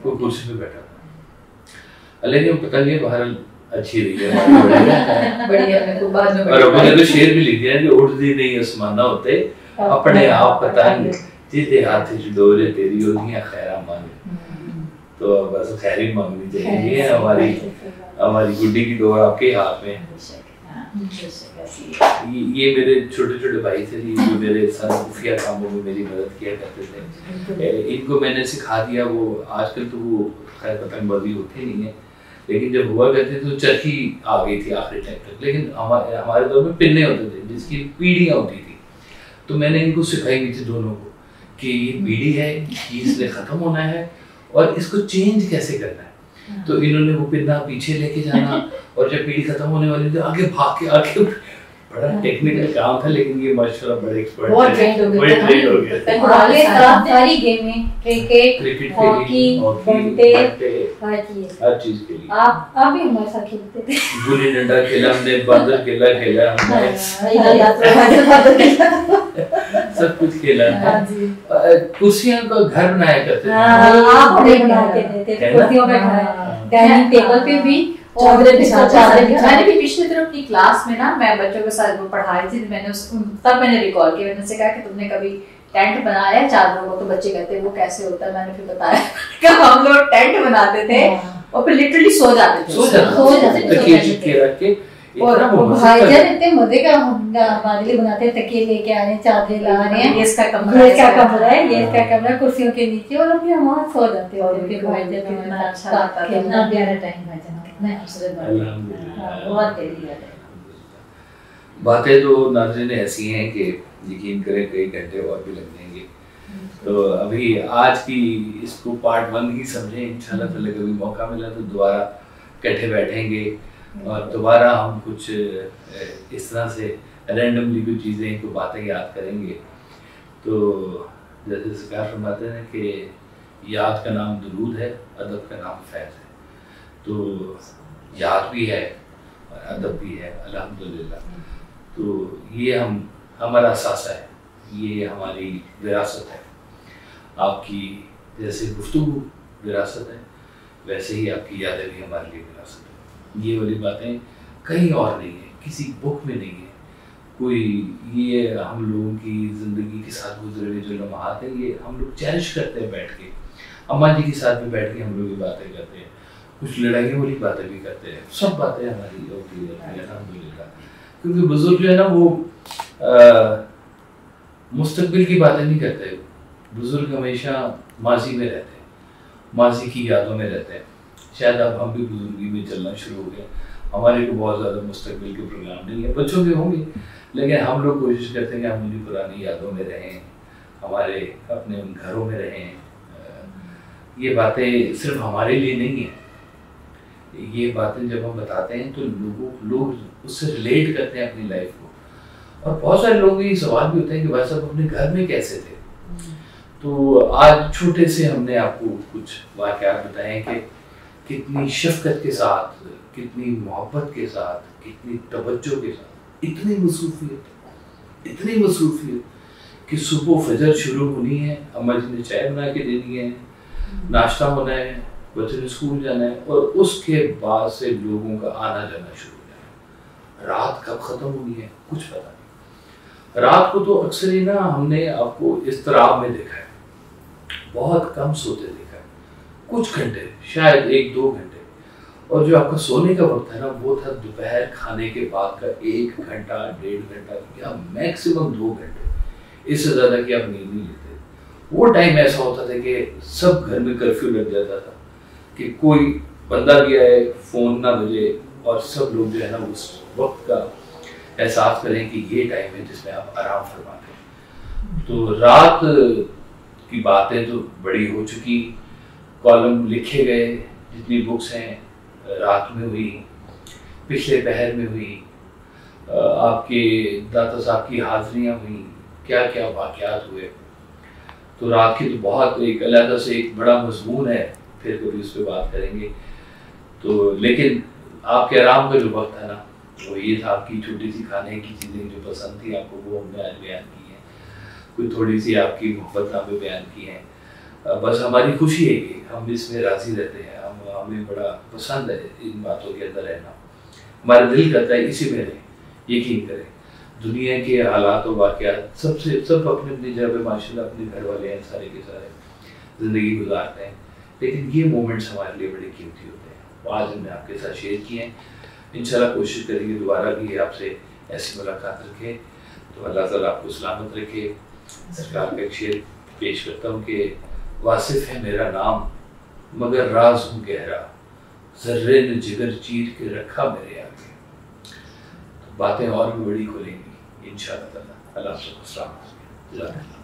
कोई कुर्सी पे बैठा था। लेकिन पता नहीं बहरहाल अच्छी रही है, बढ़िया है, कोई बाद में और अबू ने तो शेर भी लिख दिया कि उड़ती नहीं आसमाना होते अपने आप पतंग, जीते हाथ डोरे तेरी ओलियां खैरा मांगे। तो बस खैर ही मांगनी चाहिए, ये हमारी गुड्डी की डोर आपके हाथ में। ये मेरे छोटे छोटे भाई थे जी, जो मेरे सारे खुफिया कामों में मेरी मदद किया करते थे। इनको मैंने सिखा दिया, वो आजकल तो वो खैर पतंगबाजी होती नहीं है, लेकिन जब हुआ करते थे तो चरखी आ गई थी आखिरी टाइम तक, लेकिन हमारे दौर में पिन्ने होते थे जिसकी पीढ़ियाँ होती थी। तो मैंने इनको सिखाई हुई थी दोनों को कि ये पीढ़ी है, ये इसलिए ख़त्म होना है और इसको चेंज कैसे करना है। तो इन्होंने वो पिन्ना पीछे लेके जाना और जब पीढ़ी खत्म होने वाली थी आगे भाग के आगे, बड़ा टेक्निकल काम था, लेकिन ये माशाल्लाह बड़े एक्सपर्ट बहुत ट्रेंड हो गए थे। आगे सारी गेमें, क्रिकेट, हॉकी, बंटे, हर चीज के लिए आप भी हमारे साथ खेलते थे। गुल्ली डंडा खेला हमने, बंदर खेला हमने, सब कुछ खेला। कुर्सियों का घर बनाया करते थे, आप बनाते थे कुर्सियों पे, डाइनिंग टेबल पे भी मैंने भी पिछले दिनों अपनी क्लास में ना, मैं बच्चों के साथ वो पढ़ाई थी, तब मैंने रिकॉल किया, मैंने से कहा कि तुमने कभी टेंट बनाया है चादरों को, तो बच्चे कहते हैं वो कैसे होता है। मैंने फिर बताया कि हम लोग टेंट बनाते थे और फिर लिटरली सो जाते थे। और भाईजान इतने मजे का हमारे लिए बनाते हैं, तकिए लेके आ रहे हैं, चादरें ला रहे हैं, ये इसका कमरा है, कुर्सियों के नीचे, और हम वहाँ सो जाते हैं। और भाईजान कितना अच्छा लगता था, कितना प्यारा टाइम भाईजान, कितना खूबसूरत बहुत प्यारी याद है। बातें तो नाज़रीन ऐसी हैं कि यकीन करें कई घंटे और भी लग जाएंगे। तो अभी आज की इसको पार्ट 1 ही समझें, इंशाल्लाह ताला कभी मौका मिला तो दोबारा इकट्ठे बैठेंगे और दोबारा हम कुछ इस तरह से रैंडमली कुछ चीज़ें, कुछ बातें याद करेंगे। तो जैसे सरकार फरमाते हैं कि याद का नाम दुरूद है, अदब का नाम फैज़ है। तो याद भी है और अदब भी है, अल्हम्दुलिल्लाह। तो ये हमारा सासा है, ये हमारी विरासत है। आपकी जैसे गुफ्तगू विरासत है, वैसे ही आपकी यादें भी हमारे लिए विरासत है। ये वाली बातें कहीं और नहीं है, किसी बुक में नहीं है कोई। ये हम लोगों की ज़िंदगी के साथ गुजरे हुए जो लम्हात है, ये हम लोग चेरिश करते हैं बैठ के। अम्मा जी के साथ भी बैठ के हम लोग ये बातें करते हैं, कुछ लड़ाइयों वाली बातें भी करते हैं, सब बातें हमारी होती है अल्हम्दुलिल्लाह। क्योंकि बुजुर्ग जो है ना वो मुस्तकबिल की बातें नहीं करते, बुजुर्ग हमेशा माजी में रहते हैं, माजी की यादों में रहते हैं। शायद अब हम भी बुजुर्गी में चलना शुरू हो गए, हमारे को बहुत ज़्यादा मुस्तकबिल के प्रोग्राम नहीं है, बच्चों के होंगे, लेकिन हम लोग कोशिश करते हैं कि हम उनकी पुरानी यादों में रहें, हमारे अपने उन घरों में रहें। ये बातें सिर्फ हमारे लिए नहीं है, ये बातें जब हम बताते हैं तो लोग उससे रिलेट करते हैं अपनी लाइफ को। और बहुत सारे लोग ये सवाल भी होते हैं कि भाई साहब अपने घर में कैसे थे। तो आज छोटे से हमने आपको कुछ वाक़यात बताए हैं कि कितनी शफ़क़त के साथ, कितनी मोहब्बत के साथ, कितनी तवज्जो के साथ, इतनी मसरूफ़ियत कि सुबह फजर शुरू होनी है, अम्मा जी ने चाय बना के देनी है, नाश्ता होना है, बच्चे ने स्कूल जाना है, और उसके बाद से लोगों का आना जाना शुरू हो जाना। रात कब ख़त्म होनी है कुछ पता नहीं। रात को तो अक्सर ही ना हमने आपको इस तरह में देखा है, बहुत कम सोते देखा है, कुछ घंटे, शायद 1-2 घंटे। और जो आपका सोने का वक्त है ना, वो था दोपहर खाने के बाद का 1 घंटा, 1.5 घंटा या मैक्सिमम 2 घंटे, इससे ज़्यादा कि आप नींद नहीं लेते। वो टाइम ऐसा होता था कि सब घर में कर्फ्यू लग जाता था कि कोई बंदा भी आए, फ़ोन ना बजे, और सब लोग जो है ना उस वक्त का एहसास करें कि ये टाइम है जिसमें आप आराम फरमाते हैं। तो रात की बातें तो बड़ी हो चुकी, कॉलम लिखे गए, जितनी बुक्स हैं रात में हुई, पिछले पहर में हुई, आपके दाता साहब की हाजिरियाँ हुई, क्या क्या वाक़यात हुए। तो रात की तो बहुत एक अलग से एक बड़ा मजमून है, फिर कभी उस पर बात करेंगे। तो लेकिन आपके आराम का जो वक्त है ना, वो ये था आपकी छोटी सी खाने की चीज़ें जो पसंद थी आपको, वो हमने आज बयान की हैं। कोई थोड़ी सी आपकी मोहब्बत हमें बयान की हैं। बस हमारी खुशी है कि हम इसमें राज़ी रहते हैं, हमें बड़ा पसंद है इन बातों के अंदर रहना। हमारा दिल करता है इसी में रहें। यकीन करें, दुनिया के हालात और वाक़यात सब अपनी अपनी जगह पे माशाल्लाह अपने घर वाले हैं, सारे के सारे ज़िंदगी गुजारते हैं, लेकिन ये मोमेंट्स हमारे लिए बड़े कीमती होते हैं। वो आज हमने आपके साथ शेयर किए हैं। इंशाल्लाह कोशिश करेंगे दोबारा भी आपसे ऐसी मुलाकात रखें। तो अल्लाह ताला आपको सलामत रखे। सरकार का एक शेर पेश करता हूँ कि वासिफ है मेरा नाम मगर राज हूँ गहरा, जर्रे ने जिगर चीर के रखा मेरे आगे। तो बातें और भी बड़ी खुलेंगी इंशाअल्लाह ताला। अल्लाह सबको सलामत रखे।